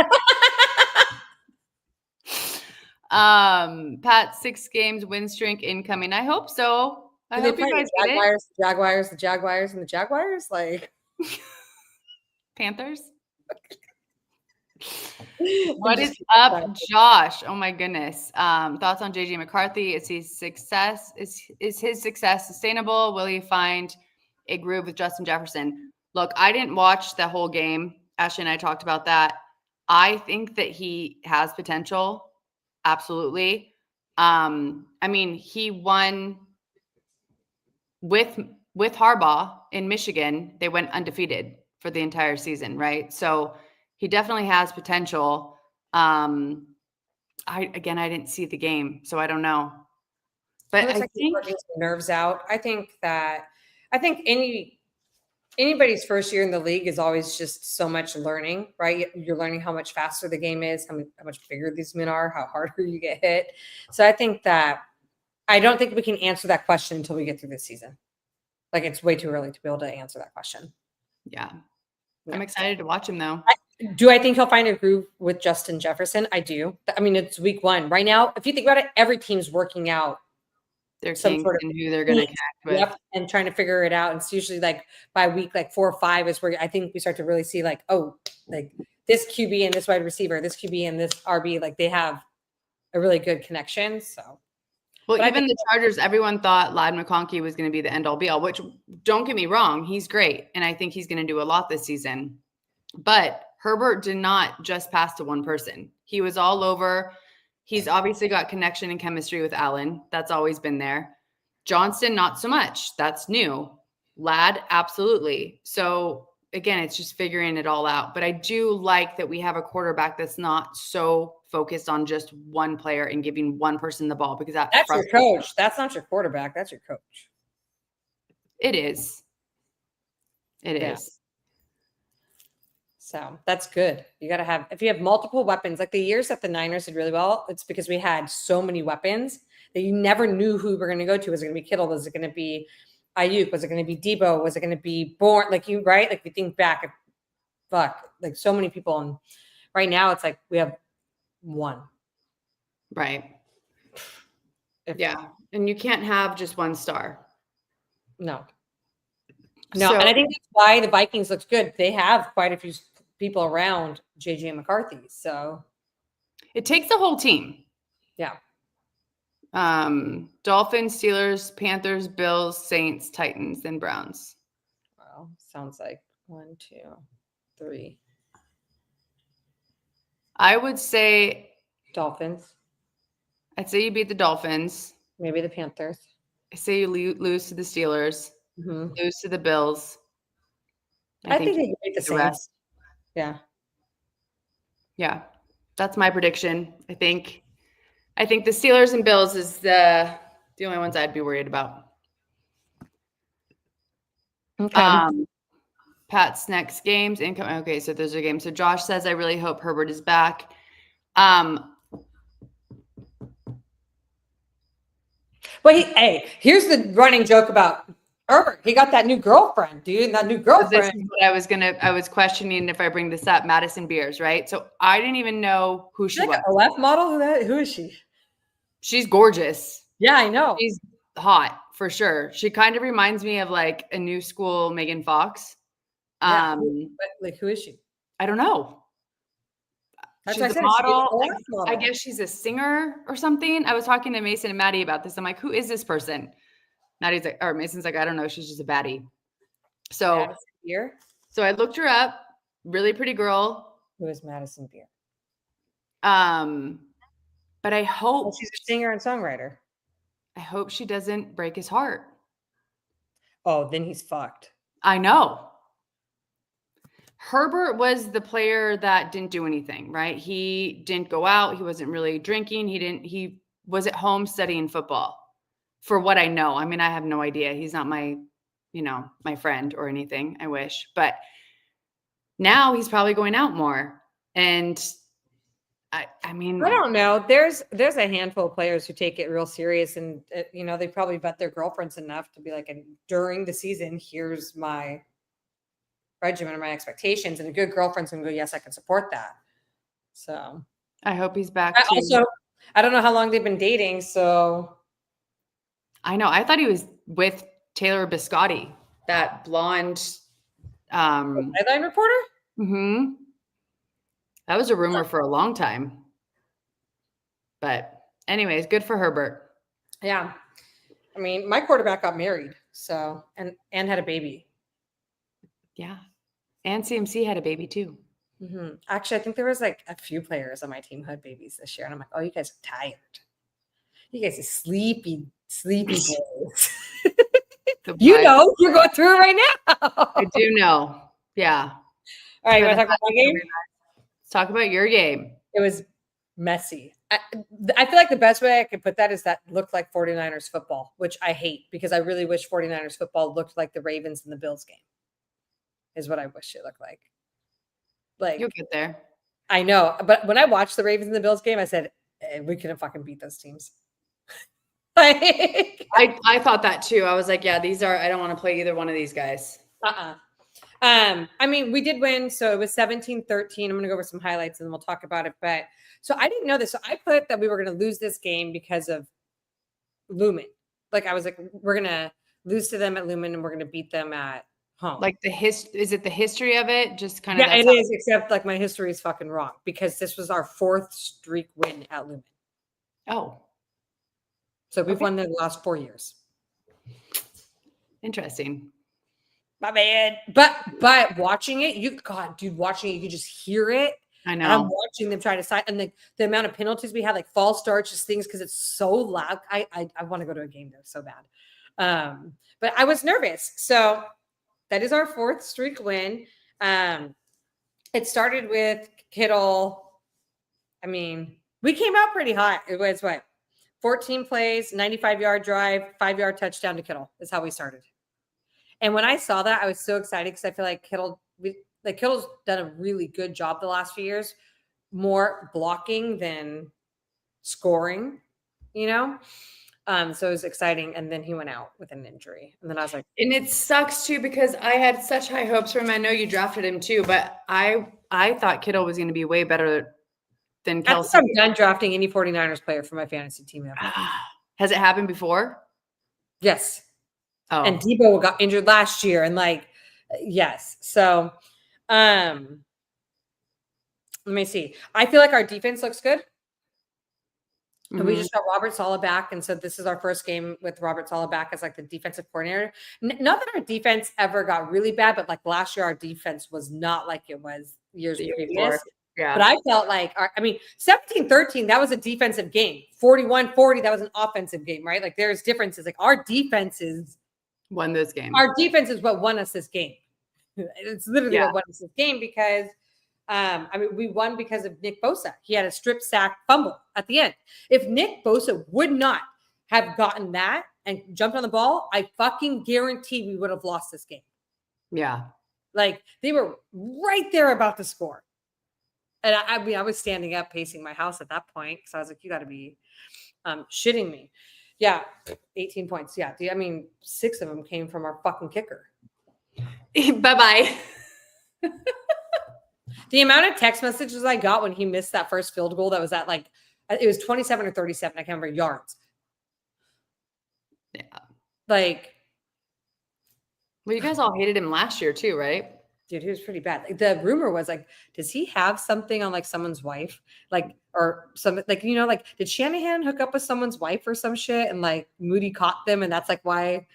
S2: Pat, 6 games win streak incoming. I hope so. I hope you guys get it.
S1: The Jaguars, and the Jaguars, like
S2: Panthers. What is up, Josh? Oh my goodness. Thoughts on JJ McCarthy? Is his success sustainable? Will he find a groove with Justin Jefferson? Look, I didn't watch the whole game. Ashley and I talked about that. I think that he has potential. Absolutely. He won with Harbaugh in Michigan. They went undefeated for the entire season, right? So he definitely has potential. I didn't see the game, so I don't know. But I think
S1: nerves out. I think anybody's first year in the league is always just so much learning, right? You're learning how much faster the game is, how much bigger these men are, how harder you get hit. So I don't think we can answer that question until we get through this season. Like, it's way too early to be able to answer that question.
S2: Yeah. I'm excited to watch him though.
S1: Do I think he'll find a groove with Justin Jefferson? I do. It's week 1 right now. If you think about it, every team's working out
S2: their some sort of who they're going to connect with.
S1: Yep, and trying to figure it out. And it's usually like by week 4 or 5 is where I think we start to really see this QB and this wide receiver, this QB and this RB, they have a really good connection. So,
S2: well, even the Chargers, everyone thought Ladd McConkey was going to be the end all be all, which, don't get me wrong, he's great. And I think he's going to do a lot this season. But Herbert did not just pass to one person. He was all over. He's obviously got connection and chemistry with Allen. That's always been there. Johnston, not so much. That's new. Ladd, absolutely. So again, it's just figuring it all out. But I do like that we have a quarterback that's not so focused on just one player and giving one person the ball, because that's
S1: your coach. That's not your quarterback. That's your coach.
S2: It is. It is.
S1: So that's good. You got to have, if you have multiple weapons, like the years that the Niners did really well, it's because we had so many weapons that you never knew who we were going to go to. Was it going to be Kittle? Was it going to be Ayuk? Was it going to be Debo? Was it going to be Bourne? Like you, right? Like you think back, fuck, like so many people. And right now it's like we have one.
S2: Right.
S1: If
S2: Yeah. And you can't have just one star.
S1: No.
S2: So,
S1: And I think that's why the Vikings looks good. They have quite a few people around JJ McCarthy. So
S2: it takes the whole team.
S1: yeah.
S2: Dolphins, Steelers, Panthers, Bills, Saints, Titans, and Browns.
S1: Well, sounds like 1, 2, 3.
S2: I would say
S1: Dolphins.
S2: I'd say you beat the Dolphins.
S1: Maybe the Panthers.
S2: I say you lose to the Steelers, lose to the Bills.
S1: I think they beat the Saints.
S2: Rest.
S1: Yeah.
S2: Yeah. That's my prediction. I think the Steelers and Bills is the only ones I'd be worried about.
S1: Okay.
S2: Pat's next games income. Okay, so those are games. So Josh says, I really hope Herbert is back.
S1: But hey, here's the running joke about Herbert. He got that new girlfriend, dude. That new girlfriend.
S2: This is what I was questioning if I bring this up. Madison Beers, right? So I didn't even know who she was.
S1: A left model? Who is she?
S2: She's gorgeous.
S1: Yeah, I know.
S2: She's hot for sure. She kind of reminds me of like a new school Megan Fox.
S1: Yeah, but like, who is she?
S2: I don't know.
S1: That's
S2: She's
S1: what I said.
S2: a model.
S1: Model.
S2: I guess she's a singer or something. I was talking to Mason and Maddie about this. I'm like, who is this person? Maddie's like, or Mason's like, I don't know. She's just a baddie. So
S1: Beer.
S2: So I looked her up. Really pretty girl.
S1: Who is Madison Beer?
S2: But I hope
S1: she's a singer and songwriter.
S2: I hope she doesn't break his heart.
S1: Oh, then he's fucked.
S2: I know. Herbert was the player that didn't do anything, right? He didn't go out. He wasn't really drinking. He was at home studying football for what I know. I mean, I have no idea. He's not my friend or anything. I wish, but now he's probably going out more. And I mean,
S1: I don't know. There's a handful of players who take it real serious, and they probably bet their girlfriends enough to be like, and during the season, here's my regimen or my expectations, and a good girlfriend's gonna go, yes, I can support that. So
S2: I hope he's back.
S1: Also, I don't know how long they've been dating, so
S2: I know. I thought he was with Taylor Biscotti, that blonde
S1: sideline reporter.
S2: Mm-hmm. That was a rumor for a long time. But anyways, good for Herbert.
S1: Yeah. I mean, my quarterback got married, so and had a baby.
S2: Yeah. And CMC had a baby too.
S1: Mm-hmm. Actually, I think there was like a few players on my team who had babies this year. And I'm like, oh, you guys are tired. You guys are sleepy boys. You're going through it right now.
S2: I do know. Yeah.
S1: All right, you want to talk about my game?
S2: Let's talk about your game.
S1: It was messy. I feel like the best way I could put that is that looked like 49ers football, which I hate because I really wish 49ers football looked like the Ravens and the Bills game. Is what I wish it looked like. Like,
S2: you'll get there.
S1: I know. But when I watched the Ravens and the Bills game, I said, we couldn't fucking beat those teams.
S2: I thought that too. I was like, yeah, I don't want to play either one of these guys.
S1: I mean, we did win. So it was 17-13. I'm going to go over some highlights and then we'll talk about it. But so I didn't know this. So I put that we were going to lose this game because of Lumen. Like I was like, we're going to lose to them at Lumen and we're going to beat them at home.
S2: Like is it the history of it? Just kind of.
S1: Yeah, it is, except like my history is fucking wrong because this was our 4th streak win at Lumen.
S2: Oh.
S1: So we've won there the last 4 years.
S2: Interesting.
S1: My man. But watching it, watching it, you could just hear it.
S2: I know.
S1: And I'm watching them try to sign, and the amount of penalties we had, like false starts, just things because it's so loud. I want to go to a game there so bad. But I was nervous. So that is our 4th streak win. It started with Kittle. I mean, we came out pretty hot. It was 14 plays, 95-yard drive, 5-yard touchdown to Kittle is how we started. And when I saw that, I was so excited because I feel like Kittle's done a really good job the last few years, more blocking than scoring, So it was exciting. And then he went out with an injury. And then I was like,
S2: And it sucks too because I had such high hopes for him. I know you drafted him too, but I thought Kittle was going to be way better than
S1: I think
S2: Kelsey.
S1: I'm done drafting any 49ers player for my fantasy team ever.
S2: Has it happened before?
S1: Yes.
S2: Oh,
S1: And Debo got injured last year. And like, yes. So let me see. I feel like our defense looks good. And we just got Robert Saleh back. And so this is our first game with Robert Saleh back as like the defensive coordinator. Not that our defense ever got really bad, but like last year, our defense was not like it was years previous.
S2: Yeah.
S1: But I felt like, 17-13, that was a defensive game. 41-40, that was an offensive game, right? Like there's differences. Like our defenses
S2: won this game.
S1: Our defense is what won us this game. It's literally what won us this game because we won because of Nick Bosa. He had a strip sack fumble at the end. If Nick Bosa would not have gotten that and jumped on the ball, I fucking guarantee we would have lost this game.
S2: Yeah.
S1: Like they were right there about to score. And I was standing up pacing my house at that point. So I was like, you got to be shitting me. Yeah. 18 points. Yeah. 6 of them came from our fucking kicker.
S2: Bye-bye.
S1: The amount of text messages I got when he missed that first field goal that was at like, it was 27 or 37. I can't remember yards.
S2: Yeah.
S1: Like.
S2: Well, you guys all hated him last year too, right?
S1: Dude, he was pretty bad. Like, the rumor was like, does he have something on like someone's wife? Like, or some, like, like, did Shanahan hook up with someone's wife or some shit? And like Moody caught them. And that's like why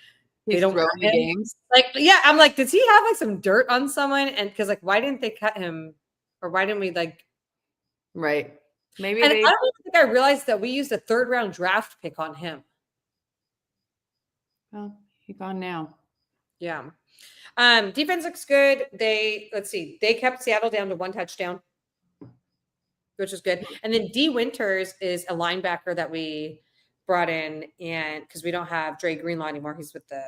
S1: they don't
S2: throw the games.
S1: Like, yeah, I'm like, does he have like some dirt on someone? And because like, why didn't they cut him? Or why didn't we like?
S2: Right. Maybe
S1: and I don't think I realized that we used a 3rd round draft pick on him.
S2: Well, he's gone now.
S1: Yeah. Defense looks good. They kept Seattle down to 1 touchdown, which is good. And then D Winters is a linebacker that we brought in, and because we don't have Dre Greenlaw anymore, he's with the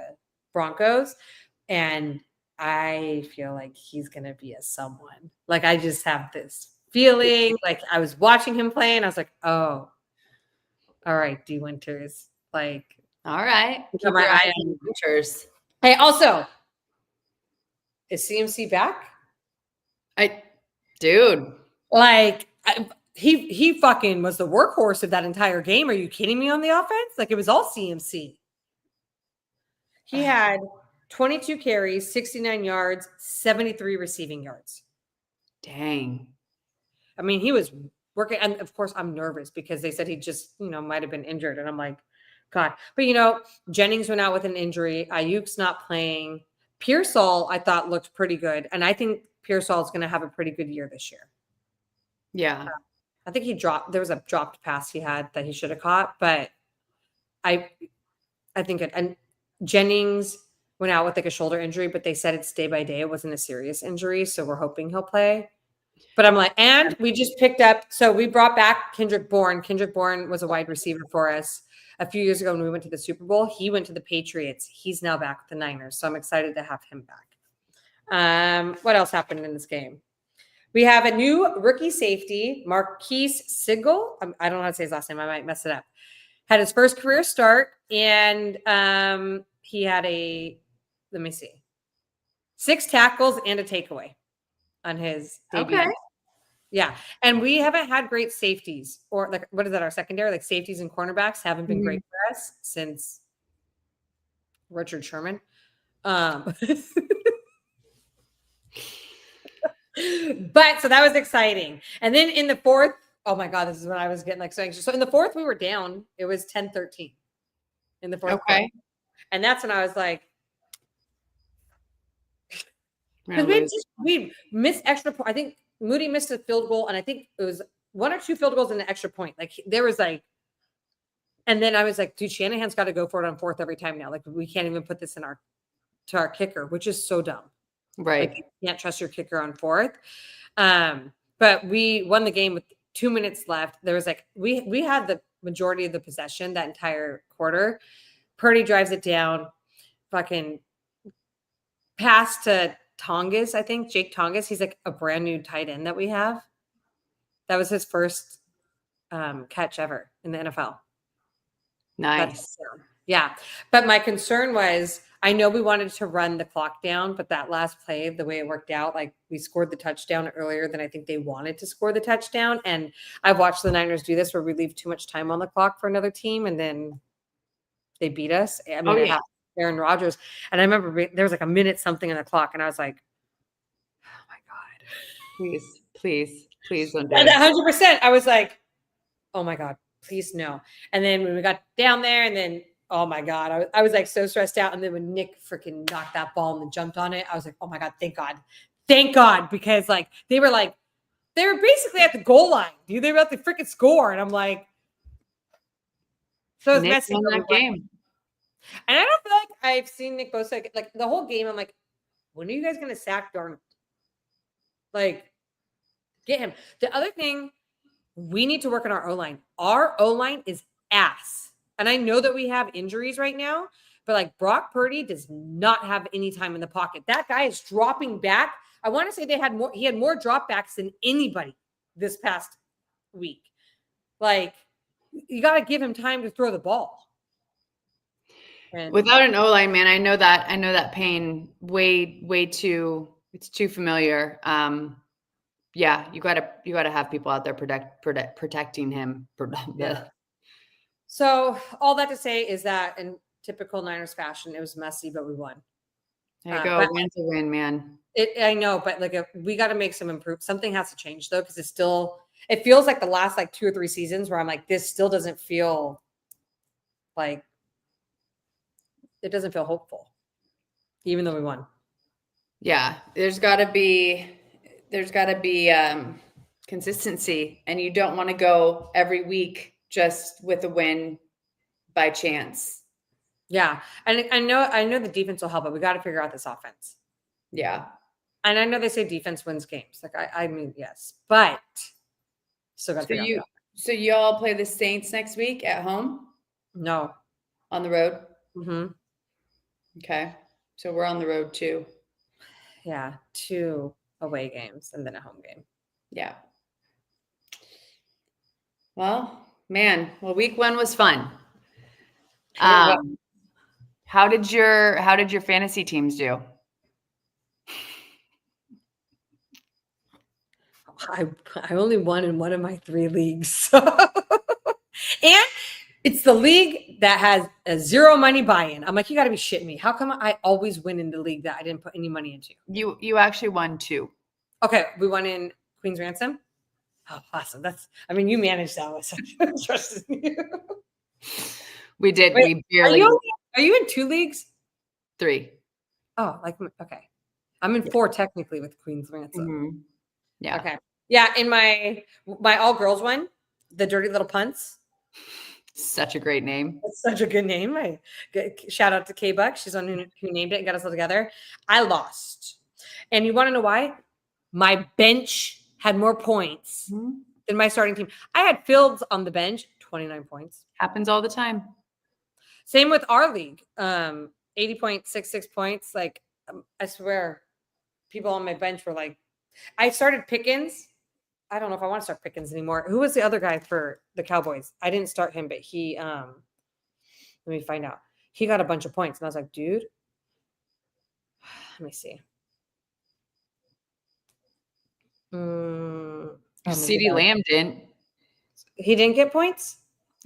S1: Broncos, and I feel like he's gonna be a someone. Like I just have this feeling. Like I was watching him play, and I was like, oh, all right, D Winters. Like,
S2: all right,
S1: keep my eye on
S2: Winters.
S1: Hey, also, is CMC back?
S2: Dude,
S1: like he fucking was the workhorse of that entire game. Are you kidding me? On the offense, like it was all CMC. He had 22 carries, 69 yards, 73 receiving yards.
S2: Dang.
S1: I mean, he was working, and of course, I'm nervous because they said he just might have been injured, and I'm like, God. But Jennings went out with an injury. Ayuk's not playing. Pearsall, I thought, looked pretty good. And I think Pearsall is going to have a pretty good year this year.
S2: Yeah.
S1: I think there was a dropped pass he had that he should have caught, but I think it, and Jennings went out with like a shoulder injury, but they said it's day by day. It wasn't a serious injury. So we're hoping he'll play. But I'm like, and we just picked up, so we brought back Kendrick Bourne. Kendrick Bourne was a wide receiver for us a few years ago when we went to the Super Bowl. He went to the Patriots. He's now back with the Niners. So I'm excited to have him back. What else happened in this game? We have a new rookie safety, Marquise Sigel. I don't know how to say his last name. I might mess it up. Had his first career start, and he had let me see, 6 tackles and a takeaway on his debut.
S2: Okay.
S1: Yeah. And we haven't had great safeties, or like, what is that? Our secondary, like safeties and cornerbacks haven't been great for us since Richard Sherman. But so that was exciting. And then in the 4th, oh my God, this is when I was getting like so anxious. So in the 4th, we were down. It was 10-13 in the 4th.
S2: Okay.
S1: Quarter. And that's when I was like, because we missed extra point. I think Moody missed a field goal, and I think it was 1 or 2 field goals and an extra point. Like there was like, and then I was like, dude, Shanahan's got to go for it on 4th every time now. Like we can't even put this to our kicker, which is so dumb.
S2: Right.
S1: Like, you can't trust your kicker on 4th. But we won the game with 2 minutes left. There was like, we had the majority of the possession that entire quarter. Purdy drives it down, fucking pass to Tongas, I think, Jake Tongas. He's like a brand new tight end that we have. That was his first catch ever in the NFL.
S2: Nice.
S1: Yeah. But my concern was, I know we wanted to run the clock down, but that last play, the way it worked out, like we scored the touchdown earlier than I think they wanted to score the touchdown. And I've watched the Niners do this where we leave too much time on the clock for another team and then they beat us. I mean,
S2: Oh,
S1: it
S2: yeah.
S1: happened to Aaron Rodgers. And I remember there was like a minute something on the clock, and I was like, oh my God.
S2: Please don't do
S1: And
S2: it.
S1: 100%, I was like, oh my God, please no. And then when we got down there, and then, oh my God, I was like so stressed out. And then when Nick freaking knocked that ball and then jumped on it, I was like, oh my God, thank God. Thank God. Because they were basically at the goal line, dude. They were at the freaking score. And I'm like, so it's
S2: Nick
S1: messy.
S2: won that game.
S1: And I don't feel like I've seen Nick Bosa like the whole game. I'm like, when are you guys going to sack Darnold? Like, get him. The other thing, we need to work on our O-line. Our O-line is ass. And I know that we have injuries right now, but like Brock Purdy does not have any time in the pocket. That guy is dropping back. I want to say he had more dropbacks than anybody this past week. Like, you got to give him time to throw the ball. And
S2: Without an O-line, man, I know that pain way too, it's too familiar. Yeah, you gotta have people out there protecting him.
S1: yeah. So all that to say is that in typical Niners fashion, it was messy, but we won.
S2: There you go. Win's a win, man.
S1: I know, but like we got to make some improvement. Something has to change though, because it feels like the last like 2 or 3 seasons where I'm like, this still doesn't feel like it doesn't feel hopeful, even though we won.
S2: Yeah, there's got to be consistency, and you don't want to go every week just with a win by chance.
S1: Yeah, and I know the defense will help, but we got to figure out this offense.
S2: Yeah,
S1: and I know they say defense wins games. Like I mean, yes, but still got to figure out.
S2: So you all play the Saints next week at home?
S1: No,
S2: on the road.
S1: Mm-hmm.
S2: Okay, so we're on the road too.
S1: Yeah, 2 away games and then a home game.
S2: Yeah. Well, man. Well, week 1 was fun. How did your fantasy teams do?
S1: I only won in one of my 3 leagues. And it's the league that has a 0 money buy-in. I'm like, you got to be shitting me. How come I always win in the league that I didn't put any money into?
S2: You actually won 2.
S1: Okay, we won in Queen's Ransom. Oh, awesome. You managed that one. So I trusted you.
S2: We did.
S1: Wait,
S2: we barely.
S1: Are you in 2 leagues?
S2: 3.
S1: Oh, okay. I'm in 4 technically with Queen's Ransom.
S2: Mm-hmm. Yeah.
S1: Okay. Yeah, in my all girls one, the Dirty Little Punts.
S2: Such a great name.
S1: It's such a good name. Shout out to K Buck. She's the one who named it and got us all together. I lost. And you want to know why? My bench had more points than my starting team. I had Fields on the bench, 29 points.
S2: Happens all the time.
S1: Same with our league. 80.66 points. Like, I swear, people on my bench were like, I started Pickens. I don't know if I want to start Pickens anymore. Who was the other guy for the Cowboys? I didn't start him, but he, let me find out. He got a bunch of points. And I was like, dude, let me see.
S2: CeeDee Lamb didn't.
S1: He didn't get points?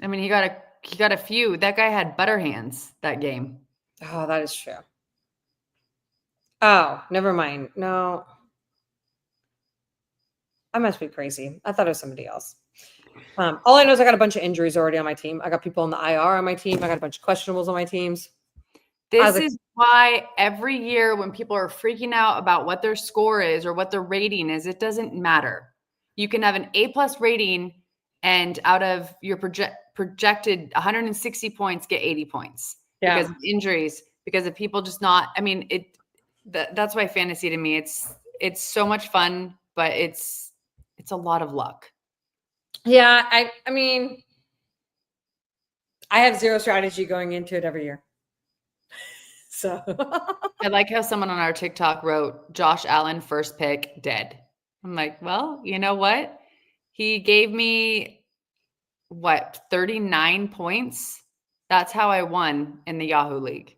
S2: I mean, he got a few. That guy had butter hands that game.
S1: Oh, that is true. Oh, never mind. No. I must be crazy. I thought it was somebody else. All I know is I got a bunch of injuries already on my team. I got people on the IR on my team. I got a bunch of questionables on my teams.
S2: This is why every year when people are freaking out about what their score is or what their rating is, it doesn't matter. You can have an A+ rating and out of your projected 160 points, get 80 points because of injuries, because of people just not, I mean, that's why fantasy to me, it's so much fun, but it's a lot of luck.
S1: Yeah. I mean, I have 0 strategy going into it every year. So
S2: I like how someone on our TikTok wrote Josh Allen first pick dead. I'm like, well, you know what? He gave me 39 points That's how I won in the Yahoo League.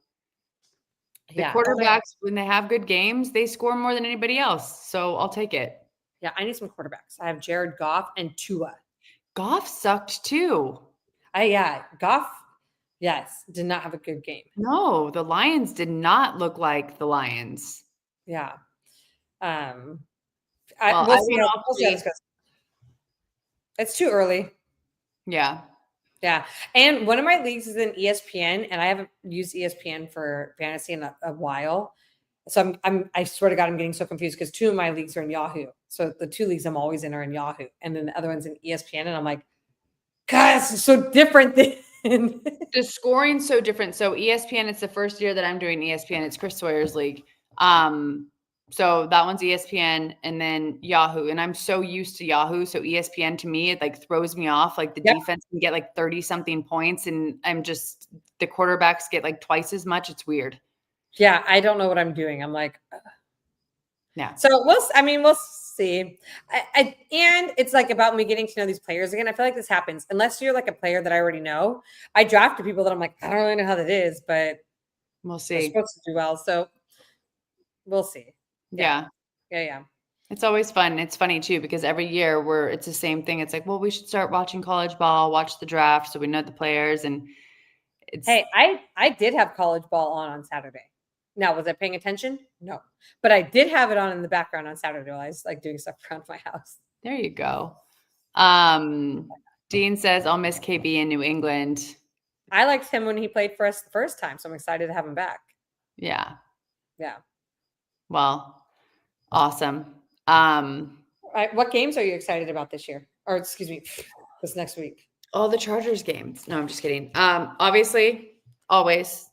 S2: The quarterbacks, when they have good games, they score more than anybody else. So I'll take it.
S1: Yeah, I need some quarterbacks. I have Jared Goff and Tua.
S2: Goff sucked too.
S1: Goff, yes, did not have a good game.
S2: No, the Lions did not look like the Lions.
S1: Yeah.
S2: We'll
S1: see how this goes. It's too early.
S2: Yeah.
S1: Yeah. And one of my leagues is in ESPN, and I haven't used ESPN for fantasy in a while. So I swear to God, I'm getting so confused because 2 of my leagues are in Yahoo. So the 2 leagues I'm always in are in Yahoo. And then the other one's in ESPN. And I'm like, God, this is so different than
S2: the scoring's so different. So ESPN, it's the first year that I'm doing ESPN. It's Chris Sawyer's league. So that one's ESPN and then Yahoo. And I'm so used to Yahoo. So ESPN to me, it like throws me off. Like the defense can get like 30 something points. And the quarterbacks get like twice as much. It's weird.
S1: Yeah. I don't know what I'm doing. I'm like,
S2: yeah.
S1: So we'll see. And it's like about me getting to know these players again. I feel like this happens unless you're like a player that I already know. I drafted people that I'm like, I don't really know how that is, but
S2: we'll see.
S1: They're supposed to do well. So we'll see.
S2: Yeah. It's always fun. It's funny too, because every year it's the same thing. It's like, well, we should start watching college ball, watch the draft so we know the players. And
S1: hey, I did have college ball on Saturday. Now, was I paying attention? No, but I did have it on in the background on Saturday while I was like doing stuff around my house.
S2: There you go. Dean says, I'll miss KB in New England.
S1: I liked him when he played for us the first time, so I'm excited to have him back.
S2: Yeah.
S1: Yeah.
S2: Well, awesome.
S1: What games are you excited about this year? Or excuse me, this next week?
S2: All the Chargers games. No, I'm just kidding. Obviously, always.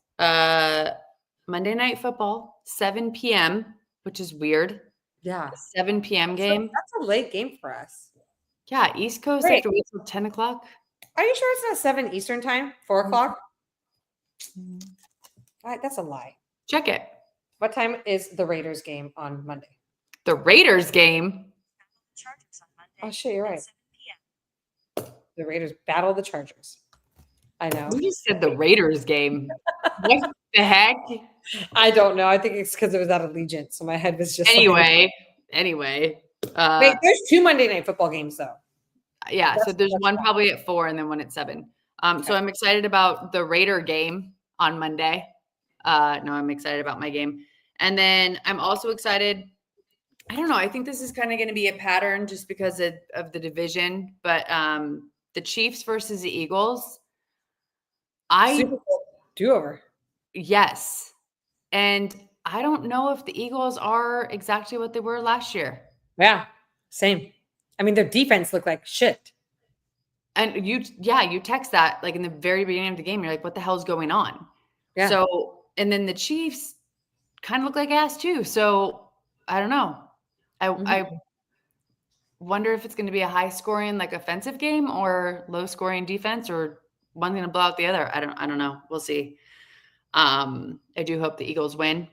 S2: Monday Night Football, 7 p.m., which is weird.
S1: Yeah.
S2: 7 p.m. game.
S1: So that's a late game for us.
S2: Yeah. East Coast have to wait till 10 o'clock.
S1: Are you sure it's not 7 Eastern time? 4 o'clock? That's a lie.
S2: Check it.
S1: What time is the Raiders game on Monday?
S2: The Raiders game?
S1: Oh, shit, you're right. The Raiders battle the Chargers. I know.
S2: You just said the Raiders game. What the heck?
S1: I don't know. I think it's because it was at Allegiant, so my head was just
S2: anyway.
S1: Wait, there's 2 Monday Night Football games though.
S2: Yeah, so there's one probably at 4 and then one at 7. So I'm excited about the Raider game on Monday. No, I'm excited about my game. And then I'm also excited. I don't know. I think this is kind of going to be a pattern just because of the division, but the Chiefs versus the Eagles.
S1: Super Bowl do-over.
S2: Yes. And I don't know if the Eagles are exactly what they were last year.
S1: Yeah, same. I mean, their defense looked like shit.
S2: And you text that like in the very beginning of the game. You're like, what the hell's going on?
S1: Yeah.
S2: So, and then the Chiefs kind of look like ass too. So I don't know. I wonder if it's going to be a high scoring, like offensive game or low scoring defense, or one's going to blow out the other. I don't know. We'll see. I do hope the Eagles win.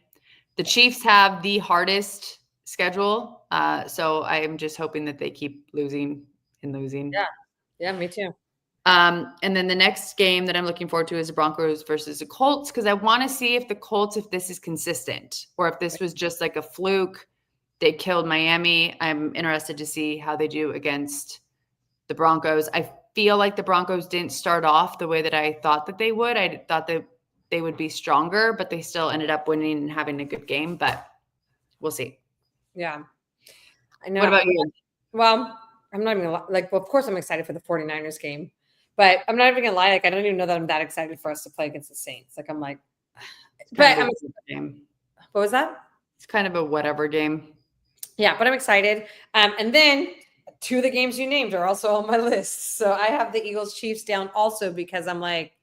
S2: The Chiefs have the hardest schedule. So I am just hoping that they keep losing and losing.
S1: Yeah. Yeah, me too.
S2: And then the next game that I'm looking forward to is the Broncos versus the Colts, because I want to see if this is consistent or if this was just like a fluke. They killed Miami. I'm interested to see how they do against the Broncos. I feel like the Broncos didn't start off the way that I thought that they would. I thought that they would be stronger, but they still ended up winning and having a good game, but we'll see.
S1: Yeah. I know.
S2: What about you?
S1: Well, I'm not even gonna like, well, of course I'm excited for the 49ers game, but I'm not even gonna lie. Like, I don't even know that I'm that excited for us to play against the Saints. Like, I'm like, but
S2: game.
S1: What was that?
S2: It's kind of a whatever game.
S1: Yeah, but I'm excited. And then 2 of the games you named are also on my list. So I have the Eagles Chiefs down also because I'm like,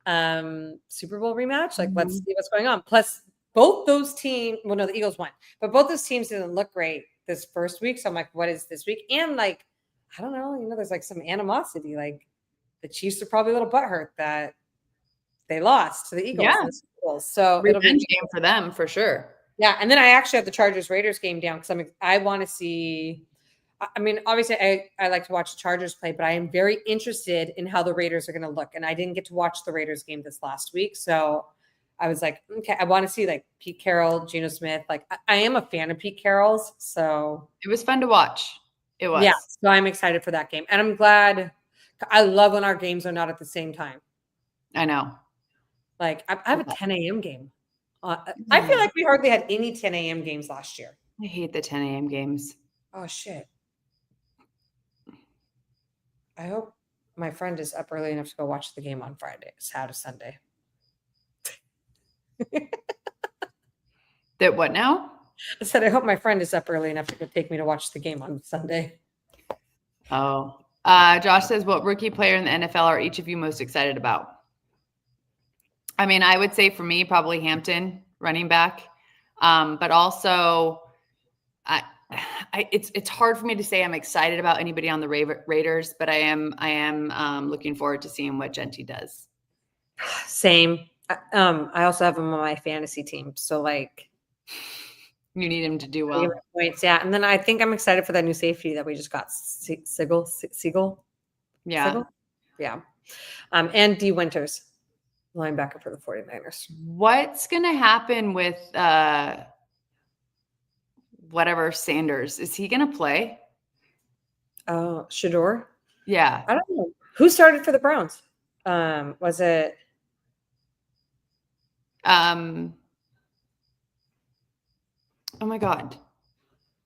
S1: Super Bowl rematch. Like, let's see what's going on. Plus, both those teams, well, no, the Eagles won, but both those teams didn't look great this first week. So I'm like, what is this week? And like, I don't know, there's like some animosity. Like, the Chiefs are probably a little butthurt that they lost to the Eagles.
S2: Yeah.
S1: In the Super Bowl. So
S2: revenge game for them for sure.
S1: Yeah, and then I actually have the Chargers Raiders game down because I want to see. I mean, obviously, I like to watch the Chargers play, but I am very interested in how the Raiders are going to look. And I didn't get to watch the Raiders game this last week, so I was like, okay, I want to see like Pete Carroll, Geno Smith. Like, I am a fan of Pete Carroll's, so
S2: It was fun to watch. It was.
S1: yeah. So I'm excited for that game, and I'm glad. I love when our games are not at the same time.
S2: I know.
S1: Like, I have a 10 a.m. game. I feel like we hardly had any 10 a.m. games last year.
S2: I hate the 10 a.m. games.
S1: Oh shit. I hope my friend is up early enough to go watch the game on Friday, Saturday, Sunday.
S2: That what now?
S1: I said, I hope my friend is up early enough to go take me to watch the game on Sunday.
S2: Oh, Josh says, what rookie player in the NFL are each of you most excited about? I mean, I would say for me, probably Hampton, running back. But also, it's hard for me to say I'm excited about anybody on the Raiders, but I am looking forward to seeing what Genty does.
S1: Same. I also have him on my fantasy team, so like,
S2: you need him to do well.
S1: Points, yeah. And then I think I'm excited for that new safety that we just got, Siegel.
S2: Yeah,
S1: Siegel? Yeah. And D Winters, linebacker for the 49ers.
S2: What's gonna happen with whatever Sanders? Is he gonna play?
S1: Oh, Shador?
S2: Yeah.
S1: I don't know. Who started for the Browns? Was it
S2: oh my God. It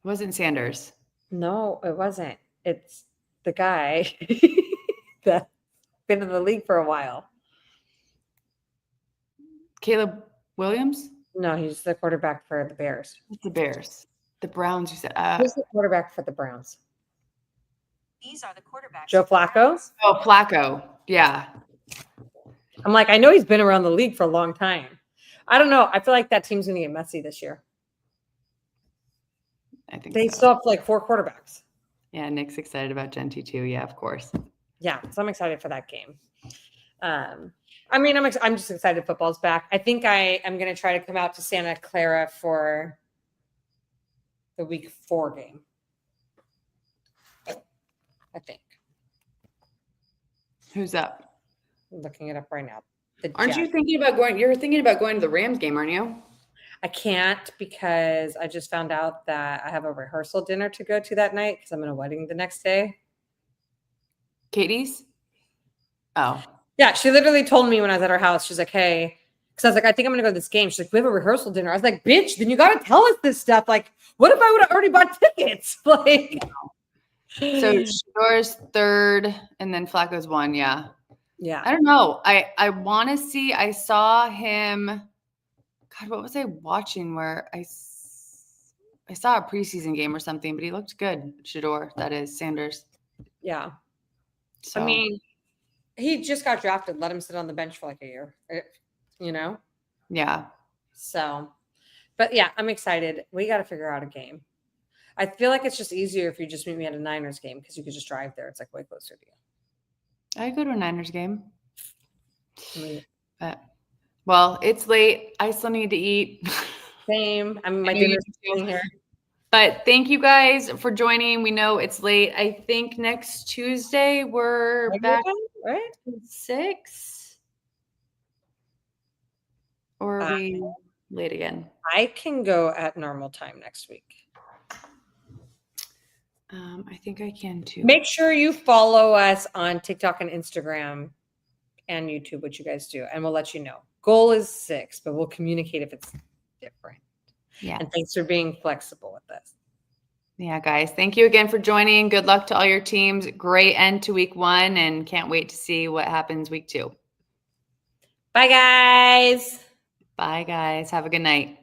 S2: wasn't Sanders.
S1: No, it wasn't. It's the guy that's been in the league for a while.
S2: Caleb Williams?
S1: No, he's the quarterback for the Bears.
S2: It's the Bears. The Browns, you said.
S1: Who's the quarterback for the Browns?
S3: These are the quarterbacks.
S1: Joe Flacco?
S2: Oh, Flacco. Yeah.
S1: I'm like, I know he's been around the league for a long time. I don't know. I feel like that team's going to get messy this year.
S2: I think
S1: They
S2: so.
S1: still have like 4 quarterbacks.
S2: Yeah, Nick's excited about Genty too. Yeah, of course.
S1: Yeah, so I'm excited for that game. I mean, I'm just excited football's back. I think I am going to try to come out to Santa Clara for the week 4 game. I think.
S2: Who's up?
S1: I'm looking it up right now.
S2: Aren't you thinking about going? You're thinking about going to the Rams game, aren't you?
S1: I can't because I just found out that I have a rehearsal dinner to go to that night because I'm in a wedding the next day.
S2: Katie's? Oh.
S1: Yeah, she literally told me when I was at her house, she's like, hey, because I was like, I think I'm going to go to this game. She's like, we have a rehearsal dinner. I was like, bitch, then you got to tell us this stuff. Like, what if I would have already bought tickets? Like,
S2: so Shador's 3rd and then Flacco's 1. Yeah.
S1: Yeah.
S2: I don't know. I want to see, I saw him. God, what was I watching where I saw a preseason game or something, but he looked good. Shador, that is Sanders.
S1: Yeah.
S2: So
S1: I mean, he just got drafted. Let him sit on the bench for like a year, you know?
S2: yeah.
S1: So, but yeah, I'm excited. We got to figure out a game. I feel like it's just easier if you just meet me at a Niners game because you could just drive there. It's like way closer to you.
S2: I go to a Niners game.
S1: I mean,
S2: But well, it's late. I still need to eat.
S1: same. I mean, my
S2: I know you
S1: dinner's
S2: do.
S1: sitting here.
S2: But thank you guys for joining. We know it's late. I think next Tuesday we're back
S1: Right?
S2: at 6. Or are we late again?
S1: I can go at normal time next week.
S2: I think I can too.
S1: Make sure you follow us on TikTok and Instagram and YouTube, which you guys do, and we'll let you know. Goal is 6, but we'll communicate if it's different.
S2: Yeah.
S1: And thanks for being flexible with this.
S2: Yeah, guys. Thank you again for joining. Good luck to all your teams. Great end to week 1 and can't wait to see what happens week 2.
S1: Bye, guys.
S2: Bye, guys. Have a good night.